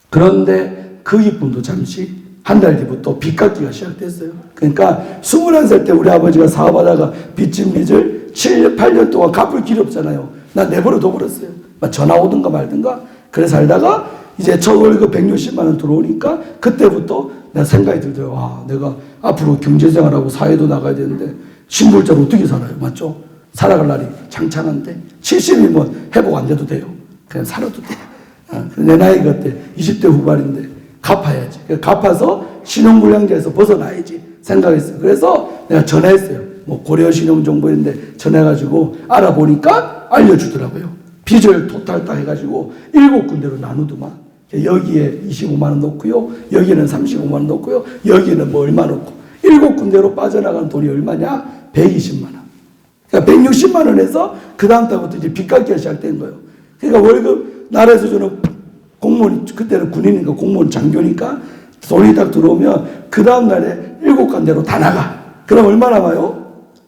그런데 그 기쁨도 잠시 한 달 뒤부터 빚 갚기가 시작됐어요. 그러니까 21살 때 우리 아버지가 사업하다가 빚진 빚을 7년 8년 동안 갚을 길이 없잖아요. 나 내버려 둬버렸어요. 전화 오든가 말든가. 그래 살다가 이제 첫 월급 160만 원 들어오니까 그때부터 내가 생각이 들더라고요. 와, 내가 앞으로 경제생활하고 사회도 나가야 되는데 신불자로 어떻게 살아요? 맞죠? 살아갈 날이 창창한데 70이면 회복 안 돼도 돼요. 그냥 살아도 돼요. 내 나이가 그때 20대 후반인데 갚아야지. 갚아서 신용불량자에서 벗어나야지 생각했어요. 그래서 내가 전화했어요. 뭐 고려 신용정보인데 전화해가지고 알아보니까 알려주더라고요. 빚을 토탈 다 해가지고 7군데로 나누더만. 여기에 25만 원 넣고요. 여기는 35만 원 넣고요. 여기는 뭐 얼마 넣고. 7군데로 빠져나간 돈이 얼마냐? 120만 원. 그러니까 160만 원에서 그 다음 달부터 이제 빚 갚기가 시작된 거예요. 그러니까 월급 나라에서 주는 공무원, 그때는 군인이니까 공무원 장교니까 돈이 딱 들어오면 그 다음 날에 7군데로 다 나가. 그럼 얼마 남아요?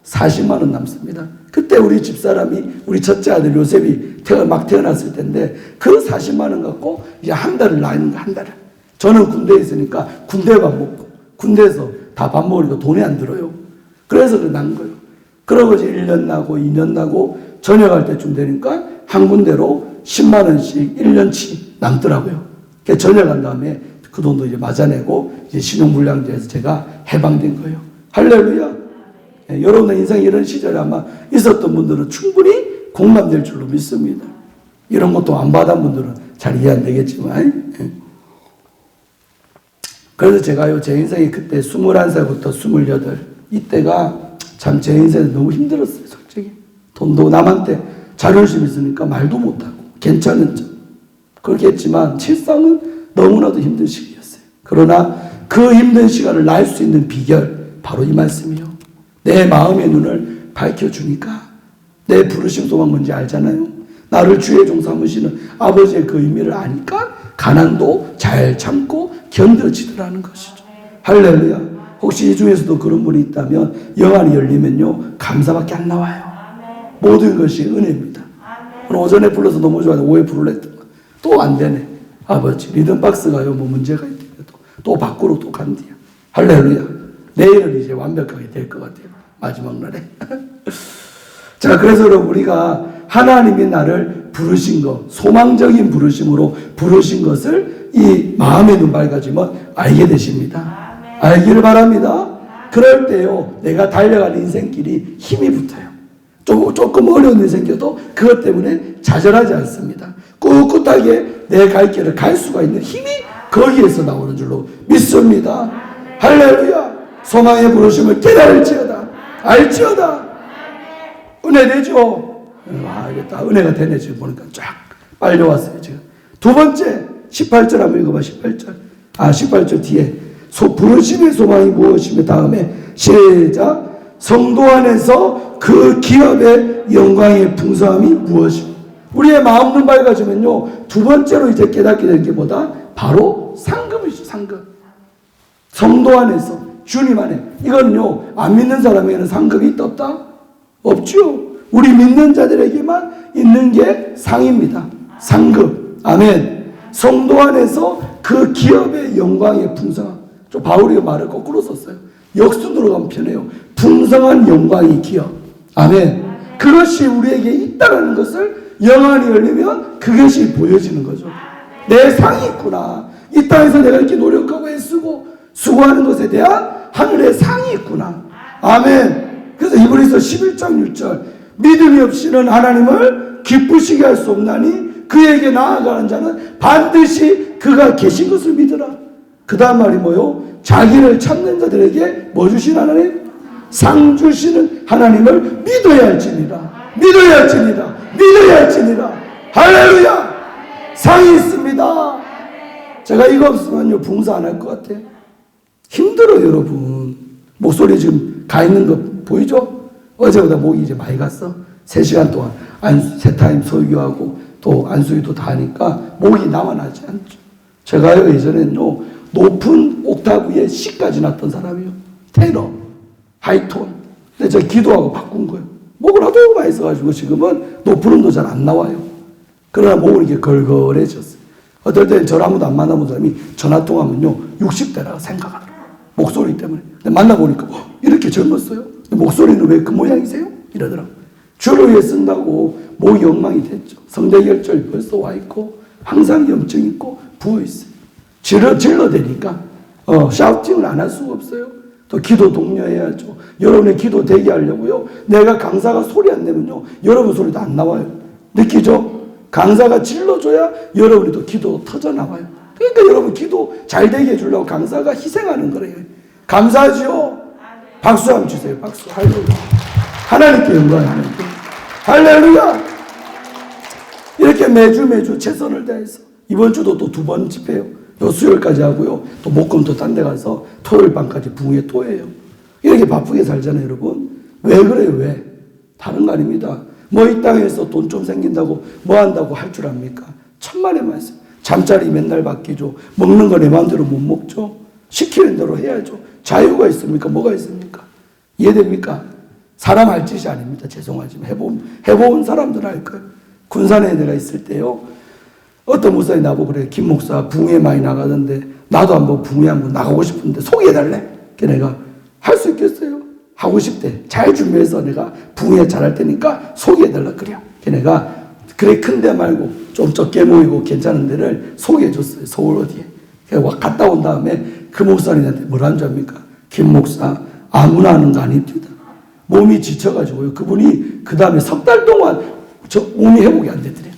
40만 원 남습니다. 그때 우리 집사람이 우리 첫째 아들 요셉이 막 태어났을 텐데 그 40만 원 갖고 이제 한 달을 나는 거야. 한 달을. 저는 군대에 있으니까 군대 밥 먹고 군대에서 다 밥 먹으니까 돈이 안 들어요. 그래서 난 거예요. 그러고 이제 1년 나고 2년 나고 전역할 때쯤 되니까 한 군데로 10만 원씩 1년치 남더라고요. 그래서 전역한 다음에 그 돈도 이제 맞아내고 이제 신용불량자에서 제가 해방된 거예요. 할렐루야. 예, 여러분의 인생에 이런 시절이 아마 있었던 분들은 충분히 공감될 줄로 믿습니다. 이런 것도 안 받은 분들은 잘 이해 안 되겠지만. 예. 그래서 제가요, 제 인생이 그때 21살부터 28, 이때가 참 제 인생에 너무 힘들었어요, 솔직히. 돈도 남한테 자존심 있으니까 말도 못하고, 괜찮은 점. 그렇게 했지만, 실상은 너무나도 힘든 시기였어요. 그러나 그 힘든 시간을 날 수 있는 비결, 바로 이 말씀이요. 내 마음의 눈을 밝혀주니까 내 부르심 소망 뭔지 알잖아요. 나를 주의 종 삼으시는 아버지의 그 의미를 아니까 가난도 잘 참고 견뎌지더라는 것이죠. 할렐루야. 혹시 이 중에서도 그런 분이 있다면 영안이 열리면요 감사밖에 안 나와요. 모든 것이 은혜입니다. 오늘 오전에 불러서 너무 좋아요. 오해 부르랬던 거. 또 안 되네. 아버지, 리듬박스가요, 뭐 문제가 있대요. 또 밖으로 또 간대요. 할렐루야. 내일은 이제 완벽하게 될 것 같아요. 마지막 날에. 자, 그래서 여러분, 우리가 하나님이 나를 부르신 것, 소망적인 부르심으로 부르신 것을 이 마음의 눈 밝아지면 알게 되십니다. 알기를 바랍니다. 그럴 때요, 내가 달려가는 인생길이 힘이 붙어요. 조금 어려운 인생길도 그것 때문에 좌절하지 않습니다. 꿋꿋하게 내 갈 길을 갈 수가 있는 힘이 거기에서 나오는 줄로 믿습니다. 할렐루야. 소망의 부르심을 깨달을지어다. 알지어다. 은혜 되죠? 알겠다. 은혜가 되네. 지금 보니까 쫙 빨려왔어요. 지금. 두 번째, 18절 한번 읽어봐. 18절. 18절 뒤에. 부르심의 소망이 무엇이며 다음에 시작. 성도 안에서 그 기업의 영광의 풍성함이 무엇이며. 우리의 마음 눈 밝아지면요, 두 번째로 이제 깨닫게 되는 게 뭐다? 바로 상급이죠. 상급. 성도 안에서, 주님 안에. 이거는요, 안 믿는 사람에게는 상급이 있다 없다? 없죠. 우리 믿는 자들에게만 있는 게 상입니다. 상급. 아멘. 성도 안에서 그 기업의 영광의 풍성함. 좀 바울이 말을 거꾸로 썼어요. 역수 들어가면 편해요. 풍성한 영광의 기업. 아멘. 그것이 우리에게 있다는 것을 영안이 열리면 그것이 보여지는 거죠. 내 상이 있구나. 이 땅에서 내가 이렇게 노력하고 애쓰고 수고하는 것에 대한 하늘의 상이 있구나. 아멘. 그래서 히브리서 11장 6절. 믿음이 없이는 하나님을 기쁘시게 할 수 없나니 그에게 나아가는 자는 반드시 그가 계신 것을 믿으라. 그 다음 말이 뭐요? 자기를 찾는 자들에게 뭐 주신 하나님? 상 주시는 하나님을 믿어야 할지니라. 믿어야 할지니라. 믿어야 할지니라. 할렐루야. 상이 있습니다. 제가 이거 없으면요, 붕사 안 할 것 같아. 힘들어요, 여러분. 목소리 지금 가 있는 거 보이죠? 어제보다 목이 이제 많이 갔어. 3시간 동안 세타임 설교하고 또 안수기도 다 하니까 목이 남아나지 않죠. 제가요, 예전에는요, 높은 옥타브에 C까지 났던 사람이요. 테너, 하이톤. 근데 제가 기도하고 바꾼 거예요. 목을 하도 많이 써가지고 지금은 높은 음도 잘 안 나와요. 그러나 목은 이렇게 걸걸해졌어요. 어떨 때는 저를 아무도 안 만나본 사람이 전화통화하면요, 60대라고 생각하더라고요. 목소리 때문에. 근데 만나보니까 이렇게 젊었어요. 목소리는 왜 그 모양이세요? 이러더라고요. 주를 위해 쓴다고 목이 엉망이 됐죠. 성대결절 벌써 와 있고 항상 염증 있고 부어 있어요. 질러대니까 샤우팅을 안 할 수가 없어요. 또 기도 독려해야죠. 여러분의 기도 대기하려고요. 내가 강사가 소리 안 내면요, 여러분 소리도 안 나와요. 느끼죠? 강사가 질러줘야 여러분이 또 기도 터져나와요. 그러니까 여러분 기도 잘 되게 해주려고 강사가 희생하는 거래요. 감사하지요? 박수 한번 주세요. 박수. 할렐루야. 하나님께 영광, 하나님께. 할렐루야. 이렇게 매주 최선을 다해서 이번 주도 또 2번 집회요. 수요일까지 하고요. 또 목금 또 딴 데 가서 토요일 밤까지 부흥회 또 해요. 이렇게 바쁘게 살잖아요, 여러분. 왜 그래요, 왜? 다른 거 아닙니다. 뭐 이 땅에서 돈 좀 생긴다고 뭐 한다고 할 줄 압니까? 천만의 말씀. 잠자리 맨날 바뀌죠. 먹는 거 내 마음대로 못 먹죠. 시키는 대로 해야죠. 자유가 있습니까? 뭐가 있습니까? 이해됩니까? 사람 할 짓이 아닙니다. 죄송하지만 해본 사람들 알 거예요. 군산에 내가 있을 때요, 어떤 목사님 나보고 그래. 김 목사 붕에 많이 나가던데 나도 한번 붕에 한번 나가고 싶은데 소개해달래? 그래 내가 할 수 있겠어요? 하고 싶대. 잘 준비해서 내가 붕에 잘할 테니까 소개해달라 그래요. 그래 내가 그래 큰 데 말고 좀 적게 모이고 괜찮은 데를 소개해줬어요. 서울 어디에. 그래 갔다 온 다음에 그 목사님한테 뭐라는 줄 압니까? 김 목사 아무나 하는 거 아닙니다. 몸이 지쳐가지고요. 그분이 그 다음에 3달 동안 몸이 회복이 안 되더래요.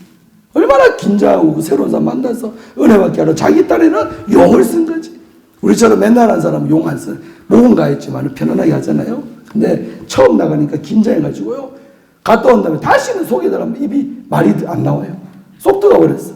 얼마나 긴장하고 새로운 사람 만나서 은혜받게 하러 자기 딴에는 용을 쓴 거지. 우리처럼 맨날 한 사람은 용 안 쓰. 목은 가있지만 편안하게 하잖아요. 근데 처음 나가니까 긴장해가지고요. 갔다 온 다음에 다시는 소개해달라면 입이 말이 안 나와요. 쏙 들어버렸어.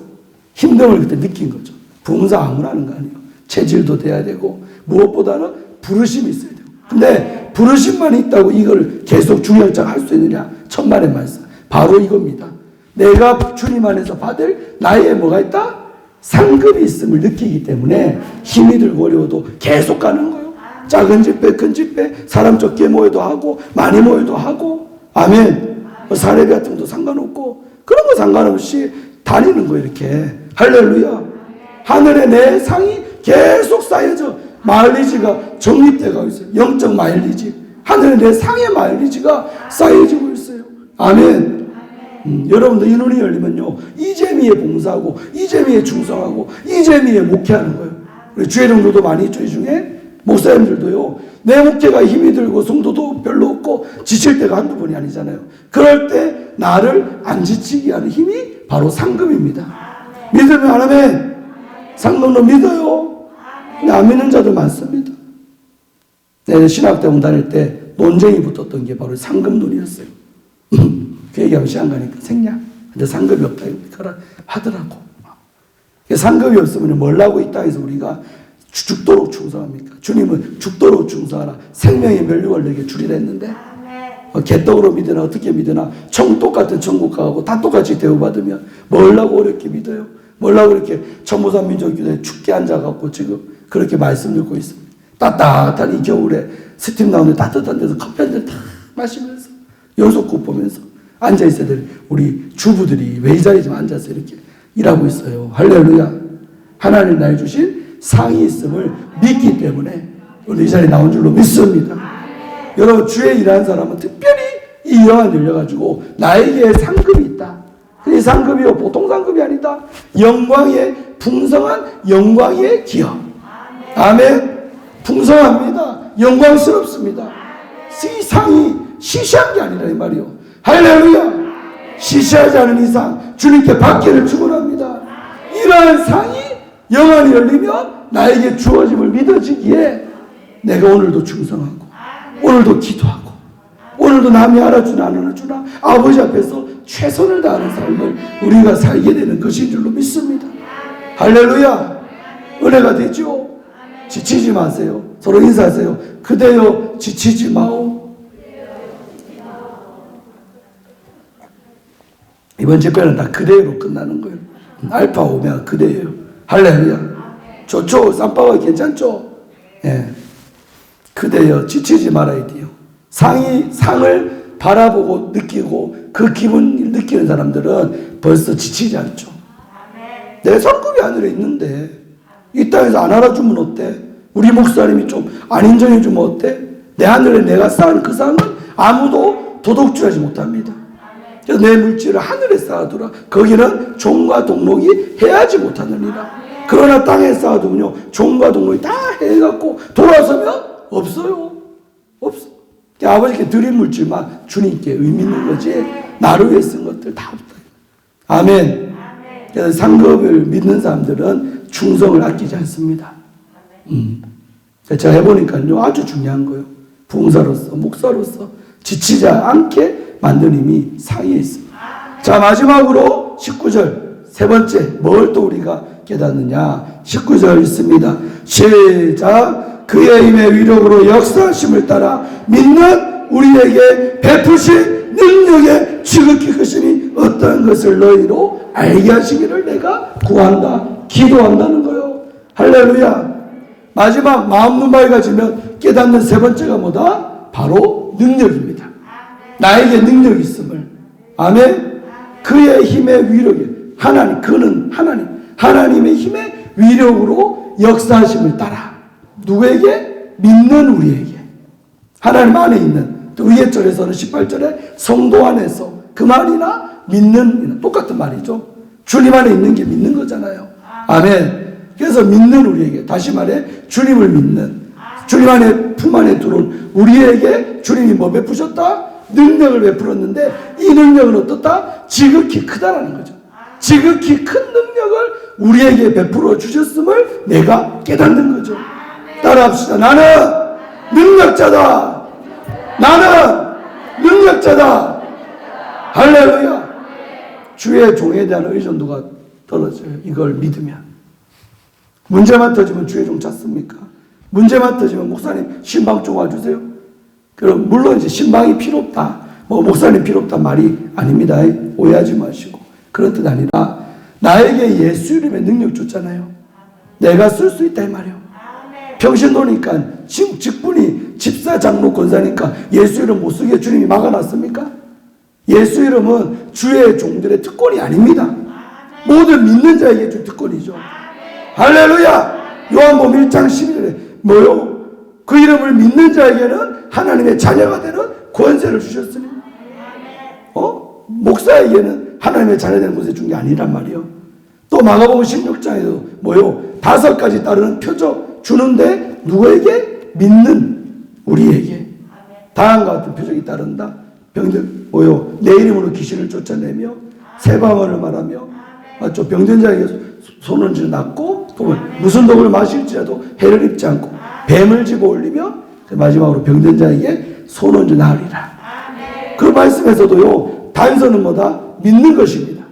힘듦을 그때 느낀 거죠. 부흥사 아무나 하는 거 아니에요. 체질도 돼야 되고 무엇보다는 부르심이 있어야 돼요. 근데 부르심만 있다고 이걸 계속 중역자가 할 수 있느냐? 천만의 말씀. 바로 이겁니다. 내가 주님 안에서 받을 나의 뭐가 있다? 상급이 있음을 느끼기 때문에 힘이 들고 어려워도 계속 가는 거예요. 작은 집회, 큰 집회, 사람 적게 모여도 하고 많이 모여도 하고, 아멘. 사례비 같은 것도 상관없고 그런 거 상관없이 다니는 거예요. 이렇게 할렐루야. 하늘에 내 상이 계속 쌓여져 마일리지가 적립돼 가고 있어요. 영적 마일리지. 하늘에 내 상의 마일리지가 쌓여지고 있어요. 아멘. 여러분들 이 눈이 열리면요, 이재미에 봉사하고 이재미에 충성하고 이재미에 목회하는 거예요. 우리 주회령들도 많이 있죠. 이 중에 목사님들도요, 내 목회가 힘이 들고 성도도 별로 없고 지칠 때가 한두 번이 아니잖아요. 그럴 때 나를 안 지치게 하는 힘이 바로 상급입니다. 믿으면 안 하면 상급도 믿어요. 근데 안 믿는 자들 많습니다. 내가 신학대원 다닐 때 논쟁이 붙었던 게 바로 상급론이었어요. 그 얘기하면 시간 가니까 생략. 근데 상급이 없다 이거라 하더라고. 상급이 없으면 뭘 하고 이 땅에서 우리가 죽도록 충성합니까? 주님은 죽도록 충성하라. 생명의 멸류관을 내게 주리라 했는데, 개떡으로 믿으나 어떻게 믿으나 똑같은 천국 가고 다 똑같이 대우받으면 뭘 하고 어렵게 믿어요? 뭘 하고 이렇게 천모산 민족교회에 춥게 앉아갖고 지금 그렇게 말씀 듣고 있습니다. 따뜻한 이 겨울에 스팀 나오는데 따뜻한 데서 커피 한 잔 탁 마시면서 연속극 보면서 앉아있어야 될 우리 주부들이 왜 이 자리에 좀 앉아서 이렇게 일하고 있어요. 할렐루야. 하나님 나에 주신 상이 있음을 믿기 때문에 오늘 이 자리에 나온 줄로 믿습니다. 여러분, 주에 일하는 사람은 특별히 이 영안 열려가지고 나에게 상급이 있다. 이 상급이요, 보통 상급이 아니다. 영광의 풍성한 영광의 기업. 아멘. 풍성합니다. 영광스럽습니다. 이 상이 시시한 게 아니라 이 말이요. 할렐루야. 시시하지 않은 이상 주님께 받기를 축원합니다. 이러한 상이 영안이 열리면 나에게 주어짐을 믿어지기에 내가 오늘도 충성하고 오늘도 기도하고 오늘도 남이 알아주나 안 알아주나 아버지 앞에서 최선을 다하는 삶을 우리가 살게 되는 것인 줄로 믿습니다. 할렐루야. 은혜가 되죠. 지치지 마세요. 서로 인사하세요. 그대여 지치지 마오. 이번 집회는 다 그대로 끝나는 거예요. 알파 오메가 그대예요. 할렐루야. 좋죠. 쌈바가 괜찮죠. 예. 그대여 지치지 말아야 돼요. 상을 바라보고 느끼고 그 기분을 느끼는 사람들은 벌써 지치지 않죠. 내 성급이 하늘에 있는데 이 땅에서 안 알아주면 어때? 우리 목사님이 좀 안 인정해주면 어때? 내 하늘에 내가 쌓은 그 상은 아무도 도둑질하지 못합니다. 그래서 내 물질을 하늘에 쌓아두라. 거기는 종과 동록이 해하지 못하느니라. 그러나 땅에 쌓아두면요, 종과 동록이 다 해갖고 돌아서면 없어요. 없어. 아버지께 드린 물질만 주님께 의미 있는 거지 나를 위해 쓴 것들 다 없다. 아멘. 그래서 상급을 믿는 사람들은 충성을 아끼지 않습니다. 제가 해보니까요, 아주 중요한 거예요. 부흥사로서, 목사로서 지치지 않게 만든 힘이 상에 있습니다. 자, 마지막으로 19절, 세 번째, 뭘 또 우리가 깨닫느냐. 19절 있습니다. 시작. 그의 힘의 위력으로 역사하심을 따라 믿는 우리에게 베푸신 능력의 지극히 크심이 어떤 것을 너희로 알게 하시기를 내가 구한다, 기도한다는 거예요. 할렐루야. 마지막 마음 눈 밝아지면 깨닫는 세 번째가 뭐다? 바로 능력입니다. 나에게 능력이 있음을. 아멘. 그의 힘의 위력이 하나님, 그는 하나님, 하나님의 힘의 위력으로 역사하심을 따라 누구에게? 믿는 우리에게. 하나님 안에 있는, 또 위에 절에서는 18절에 성도 안에서, 그 말이나 믿는, 똑같은 말이죠. 주님 안에 있는 게 믿는 거잖아요. 아멘. 그래서 믿는 우리에게, 다시 말해 주님을 믿는, 주님 안에 품 안에 들어온 우리에게 주님이 뭐 베푸셨다? 능력을 베풀었는데 이 능력은 어떻다? 지극히 크다라는 거죠. 지극히 큰 능력을 우리에게 베풀어 주셨음을 내가 깨닫는 거죠. 따라합시다. 나는 능력자다. 나는 능력자다. 할렐루야. 주의 종에 대한 의존도가 떨어져요. 이걸 믿으면. 문제만 터지면 주의 종 찾습니까? 문제만 터지면 목사님 신방 좀 와주세요. 그럼 물론 이제 신방이 필요 없다, 뭐 목사님 필요 없다 말이 아닙니다. 오해하지 마시고. 그런 뜻 아니라 나에게 예수 이름의 능력 줬잖아요. 내가 쓸 수 있다 이 말이에요. 평신 도니까 직분이 집사 장로 권사니까 예수 이름 못 쓰게 주님이 막아놨습니까? 예수 이름은 주의 종들의 특권이 아닙니다. 모든 믿는 자에게 준 특권이죠. 할렐루야. 요한복음 1장 12절에 뭐요? 그 이름을 믿는 자에게는 하나님의 자녀가 되는 권세를 주셨으니 목사에게는 하나님의 자녀 되는 권세 준 게 아니란 말이요. 또 마가복음 16장에도 뭐요? 5가지 따르는 표적 주는데 누구에게? 믿는 우리에게 다음과 같은 표적이 따른다. 병든 뭐요? 내 이름으로 귀신을 쫓아내며 새 방언을 말하며 맞죠? 병든 자에게 손을 쥐어 낫고 또 무슨 독을 마실지라도 해를 입지 않고 뱀을 집어 올리며 마지막으로 병든 자에게 손을 쥐어 나으리라. 그 말씀에서도요, 단서는 뭐다? 믿는 것입니다.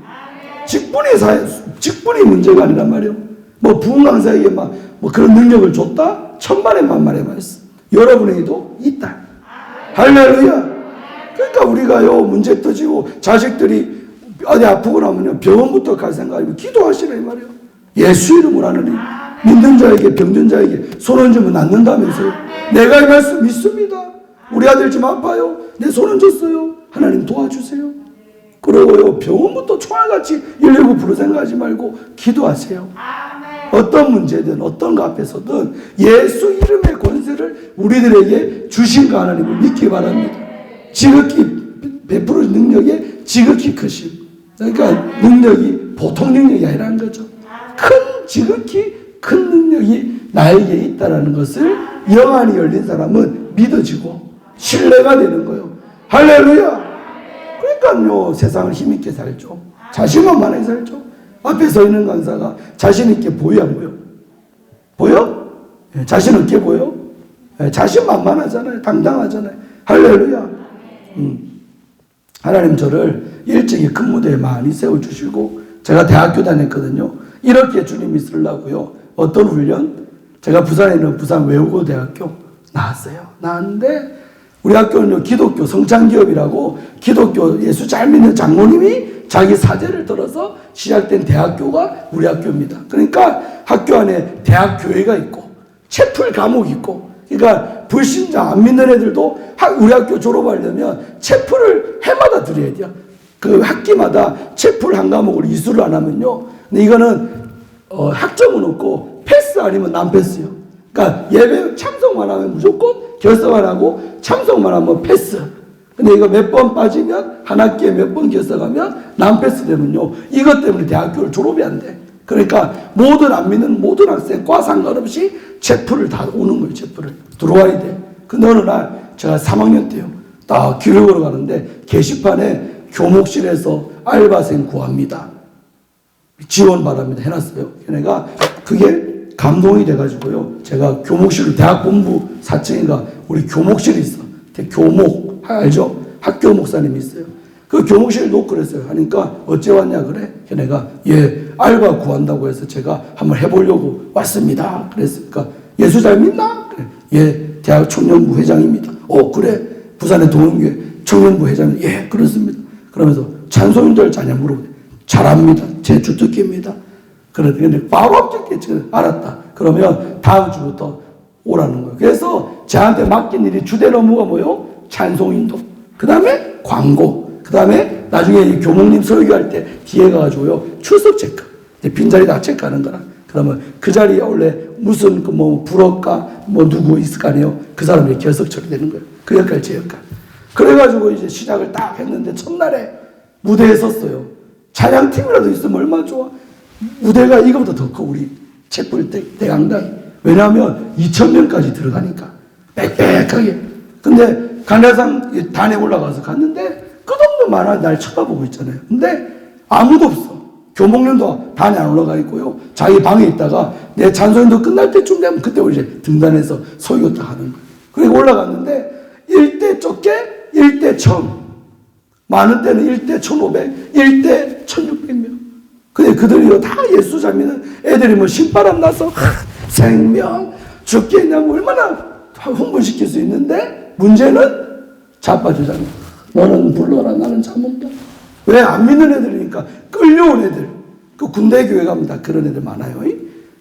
직분이 문제가 아니란 말이에요. 뭐 부흥 강사에게 뭐 그런 능력을 줬다? 천만의 만만의 말씀. 여러분에게도 있다. 할렐루야. 그러니까 우리가요, 문제 터지고 자식들이 어디 아프고 나면요, 병원부터 갈 생각 아니면 기도하시라 이 말이에요. 예수 이름으로 하느니 믿는 자에게 병든 자에게 손 얹으면 낫는다면서요. 내가 이 말씀 믿습니다. 우리 아들 좀 아파요. 내 손 얹었어요. 하나님 도와주세요. 그러고요, 병원부터 총알같이 119 부르 생각하지 말고 기도하세요. 어떤 문제든 어떤 것 앞에서든 예수 이름의 권세를 우리들에게 주신 그 하나님을 믿기 바랍니다. 지극히 베풀어진 능력이 지극히 크심. 그러니까 능력이 보통 능력이 아니라는 거죠. 지극히 큰 능력이 나에게 있다는 것을 영안이 열린 사람은 믿어지고 신뢰가 되는 거예요. 할렐루야. 그러니까요, 세상을 힘있게 살죠. 자신만만하게 살죠. 앞에 서 있는 강사가 자신있게 보여 안 보여? 보여? 네, 자신있게 보여? 네, 자신만만하잖아요. 당당하잖아요. 할렐루야. 하나님 저를 일찍이 큰 무대에 많이 세워주시고, 제가 대학교 다녔거든요. 이렇게 주님이 쓰려고요. 어떤 훈련? 제가 부산에 있는 부산 외국어대학교 나왔는데, 우리 학교는 기독교 성찬기업이라고 기독교 예수 잘 믿는 장모님이 자기 사제를 들어서 시작된 대학교가 우리 학교입니다. 그러니까 학교 안에 대학교회가 있고 채플 과목이 있고, 그러니까 불신자 안 믿는 애들도 우리 학교 졸업하려면 채플을 해마다 드려야 돼요. 그 학기마다 채플 한 과목을 이수를 안 하면요. 근데 이거는 학점은 없고 패스 아니면 난 패스요. 그러니까 예배 참석만 하면 무조건 결석만 하고 참석만 하면 패스. 근데 이거 몇 번 빠지면 한 학기에 몇 번 결석하면 난 패스 되면요. 이것 때문에 대학교를 졸업이 안 돼. 그러니까 모든 안 믿는 모든 학생 과 상관없이 채플을 다 오는 거예요. 채플을 들어와야 돼. 근데 어느 날 제가 3학년 때요. 딱 길을 걸어가는데 게시판에 교목실에서 알바생 구합니다. 지원 바랍니다. 해놨어요. 내가 그게 감동이 돼가지고요. 제가 교목실을 대학 본부 4층인가 우리 교목실이 있어. 교목 알죠? 학교 목사님이 있어요. 그 교목실 놓고 그랬어요. 하니까 어째 왔냐 그래? 내가 알바 구한다고 해서 제가 한번 해보려고 왔습니다. 그랬으니까 예수 잘 믿나? 그래. 대학 청년부 회장입니다. 그래. 부산의 동원교회 청년부 회장님. 그렇습니다. 그러면서 찬송인들 자냐 물어보네. 잘합니다. 제 주특기입니다. 그런데 바로 합격했지. 알았다. 그러면 다음 주부터 오라는 거예요. 그래서 저한테 맡긴 일이 주된 업무가 뭐요? 찬송인도. 그 다음에 광고. 그 다음에 나중에 교목님 설교할 때 뒤에 가가지고요. 출석 체크. 빈자리 다 체크하는 거라. 그러면 그 자리에 원래 무슨 불어가 누구 있을 거 아니에요. 그 사람이 결석 처리되는 거예요. 그 역할, 제 역할. 그래가지고 이제 시작을 딱 했는데 첫날에 무대에 섰어요. 찬양팀이라도 있으면 얼마나 좋아. 무대가 이거보다 더 커, 우리 채플 대강단. 왜냐하면 2,000명까지 들어가니까. 빽빽하게. 근데 간례상 단에 올라가서 갔는데 끝없는 만화 날 쳐다보고 있잖아요. 근데 아무도 없어. 교목님도 단에 안 올라가 있고요. 자기 방에 있다가 내 찬송인도 끝날 때쯤 되면 그때 이제 등단해서 소유가 다 하는 거예요. 그리고 올라갔는데 1대 좁게 1대 1000. 많은 때는 1대 1500, 1대 1600명. 근데 그들이 다 예수 잘 믿는 애들이 신바람 나서 생명 죽겠냐고 얼마나 흥분시킬 수 있는데 문제는 자빠지잖아. 너는 불러라 나는 참는다. 왜? 안 믿는 애들이니까 끌려온 애들. 그 군대 교회 가면 다 그런 애들 많아요.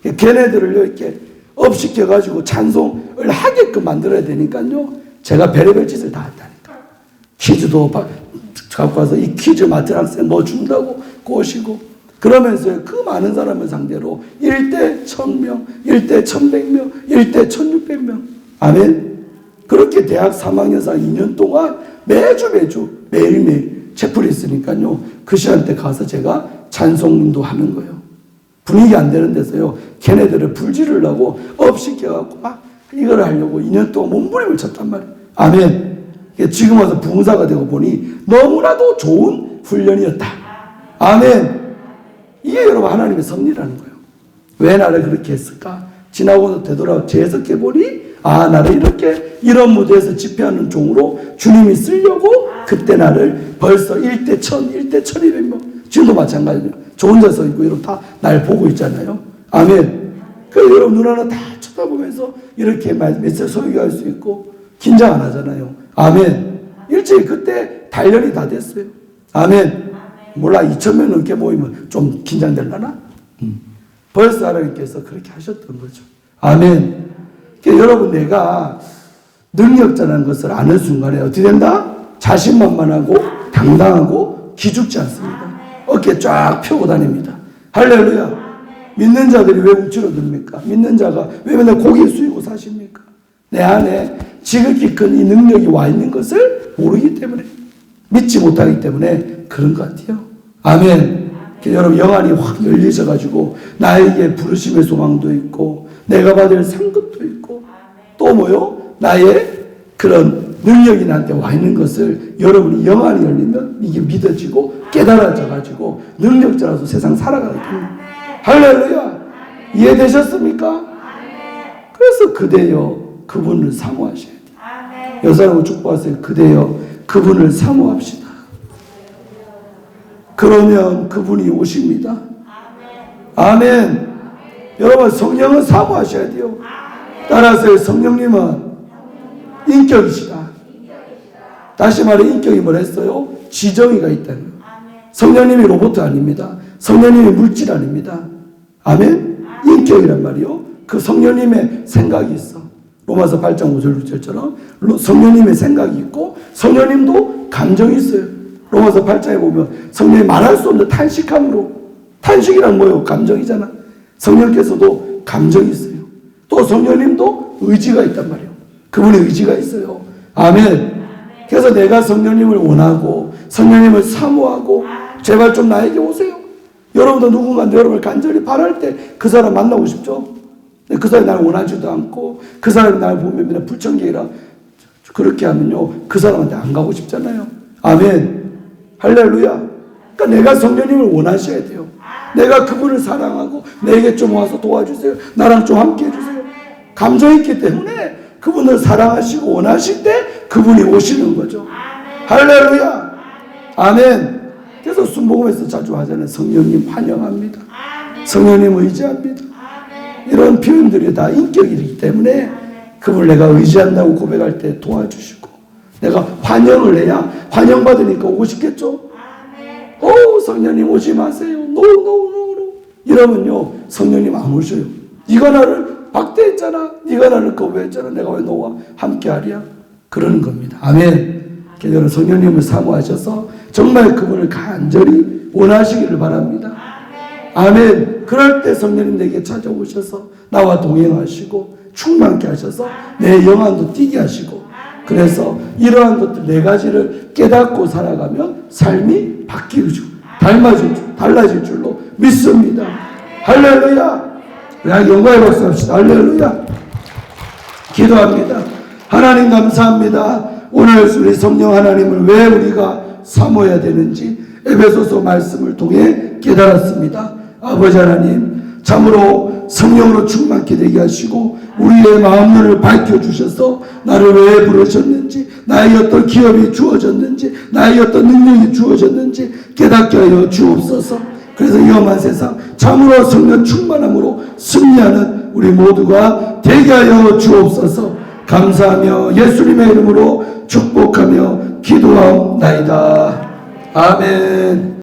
걔네들을 이렇게 업시켜가지고 찬송을 하게끔 만들어야 되니까요. 제가 별의별 짓을 다 했다니까. 퀴즈도 갖고 와서 이 퀴즈 맡은 학생 뭐 준다고 꼬시고. 그러면서 그 많은 사람을 상대로 1대 1000명, 1대 1100명, 1대 1600명. 아멘. 그렇게 대학 3학년사 2년 동안 매주 매일매일 채플이 있으니까요. 그 시간 때 가서 제가 찬송도 하는 거예요. 분위기 안 되는 데서요. 걔네들을 불지르려고 업시켜갖고 막 이걸 하려고 2년 동안 몸부림을 쳤단 말이에요. 아멘. 지금 와서 부흥사가 되고 보니 너무나도 좋은 훈련이었다. 아멘. 이게 여러분 하나님의 섭리라는 거예요. 왜 나를 그렇게 했을까? 지나고 되돌아 재해석해 보니 나를 이렇게 이런 무대에서 집회하는 종으로 주님이 쓰려고 그때 나를 벌써 1대 1000, 1대 1200명 지금도 마찬가지예요. 저 혼자 서 있고 여러분 다 날 보고 있잖아요. 아멘. 그래서 여러분 눈 하나 다 쳐다보면서 이렇게 메시지 소유할 수 있고 긴장 안 하잖아요. 아멘. 일찍 그때 단련이 다 됐어요. 아멘. 몰라 2000명 넘게 모이면 좀 긴장되려나? 벌써 하나님께서 그렇게 하셨던 거죠. 아멘. 그러니까 여러분 내가 능력자라는 것을 아는 순간에 어떻게 된다? 자신만만하고 당당하고 기죽지 않습니다. 어깨 쫙 펴고 다닙니다. 할렐루야. 믿는 자들이 왜 움츠러듭니까? 믿는 자가 왜 맨날 고개 숙이고 사십니까? 내 안에 지극히 큰 이 능력이 와 있는 것을 모르기 때문에, 믿지 못하기 때문에 그런 것 같아요. 아멘. 여러분 영안이 확 열리셔가지고 나에게 부르심의 소망도 있고 내가 받을 상급도 있고 또 뭐요? 나의 그런 능력이 나한테 와 있는 것을 여러분이 영안이 열리면 이게 믿어지고 깨달아져가지고 능력자라서 세상 살아가게 됩니다. 할렐루야. 이해되셨습니까? 그래서 그대여 그분을 사모하셔야 돼요. 여사람을 축복하세요. 그대여 그분을 사모합시다. 그러면 그분이 오십니다. 아멘. 여러분 성령은 사모하셔야 돼요. 따라서 성령님은 인격이시다. 다시 말해 인격이 뭐랬어요? 지정의가 있다는 거예요. 성령님이 로봇 아닙니다. 성령님이 물질 아닙니다. 아멘. 인격이란 말이요. 그 성령님의 생각이 있어. 로마서 8장 5절 6절처럼 성령님의 생각이 있고 성령님도 감정이 있어요. 로마서 8장에 보면 성령이 말할 수 없는 탄식함으로, 탄식이란 뭐예요? 감정이잖아. 성령께서도 감정이 있어요. 또 성령님도 의지가 있단 말이에요. 그분의 의지가 있어요. 아멘. 그래서 내가 성령님을 원하고 성령님을 사모하고 제발 좀 나에게 오세요. 여러분도 누군가한테 여러분을 간절히 바랄 때 그 사람 만나고 싶죠? 그 사람이 나를 원하지도 않고 그 사람이 나를 보면 그냥 불청객이라 그렇게 하면요 그 사람한테 안 가고 싶잖아요. 아멘. 할렐루야. 그러니까 내가 성령님을 원하셔야 돼요. 내가 그분을 사랑하고 내게 좀 와서 도와주세요. 나랑 좀 함께 해주세요. 감정이 있기 때문에 그분을 사랑하시고 원하실 때 그분이 오시는 거죠. 할렐루야. 아멘. 그래서 순복음에서 자주 하잖아요. 성령님 환영합니다. 성령님 의지합니다. 이런 표현들이 다 인격이기 때문에 그분을 내가 의지한다고 고백할 때 도와주시고 내가 환영을 해야 환영받으니까 오고 싶겠죠? 성령님 오지 마세요. 노. 이러면요 성령님 안 오셔요. 네가 나를 박대했잖아. 네가 나를 거부했잖아. 내가 왜 너와 함께하랴? 그러는 겁니다. 아멘. 여러분 성령님을 사모하셔서 정말 그분을 간절히 원하시기를 바랍니다. 아멘. 그럴 때 성령님 내게 찾아오셔서 나와 동행하시고 충만케 하셔서 내 영안도 뛰게 하시고 그래서 이러한 것들 네 가지를 깨닫고 살아가면 삶이 바뀌죠. 달라질 줄로 믿습니다. 할렐루야. 영광의 박수 합시다. 할렐루야. 기도합니다. 하나님 감사합니다. 오늘 우리 성령 하나님을 왜 우리가 사모해야 되는지 에베소서 말씀을 통해 깨달았습니다. 아버지 하나님 참으로 성령으로 충만케 되게 하시고 우리의 마음문을 밝혀주셔서 나를 왜 부르셨는지 나의 어떤 기업이 주어졌는지 나의 어떤 능력이 주어졌는지 깨닫게 하여 주옵소서. 그래서 위험한 세상 참으로 성령 충만함으로 승리하는 우리 모두가 되게 하여 주옵소서. 감사하며 예수님의 이름으로 축복하며 기도하옵나이다. 아멘.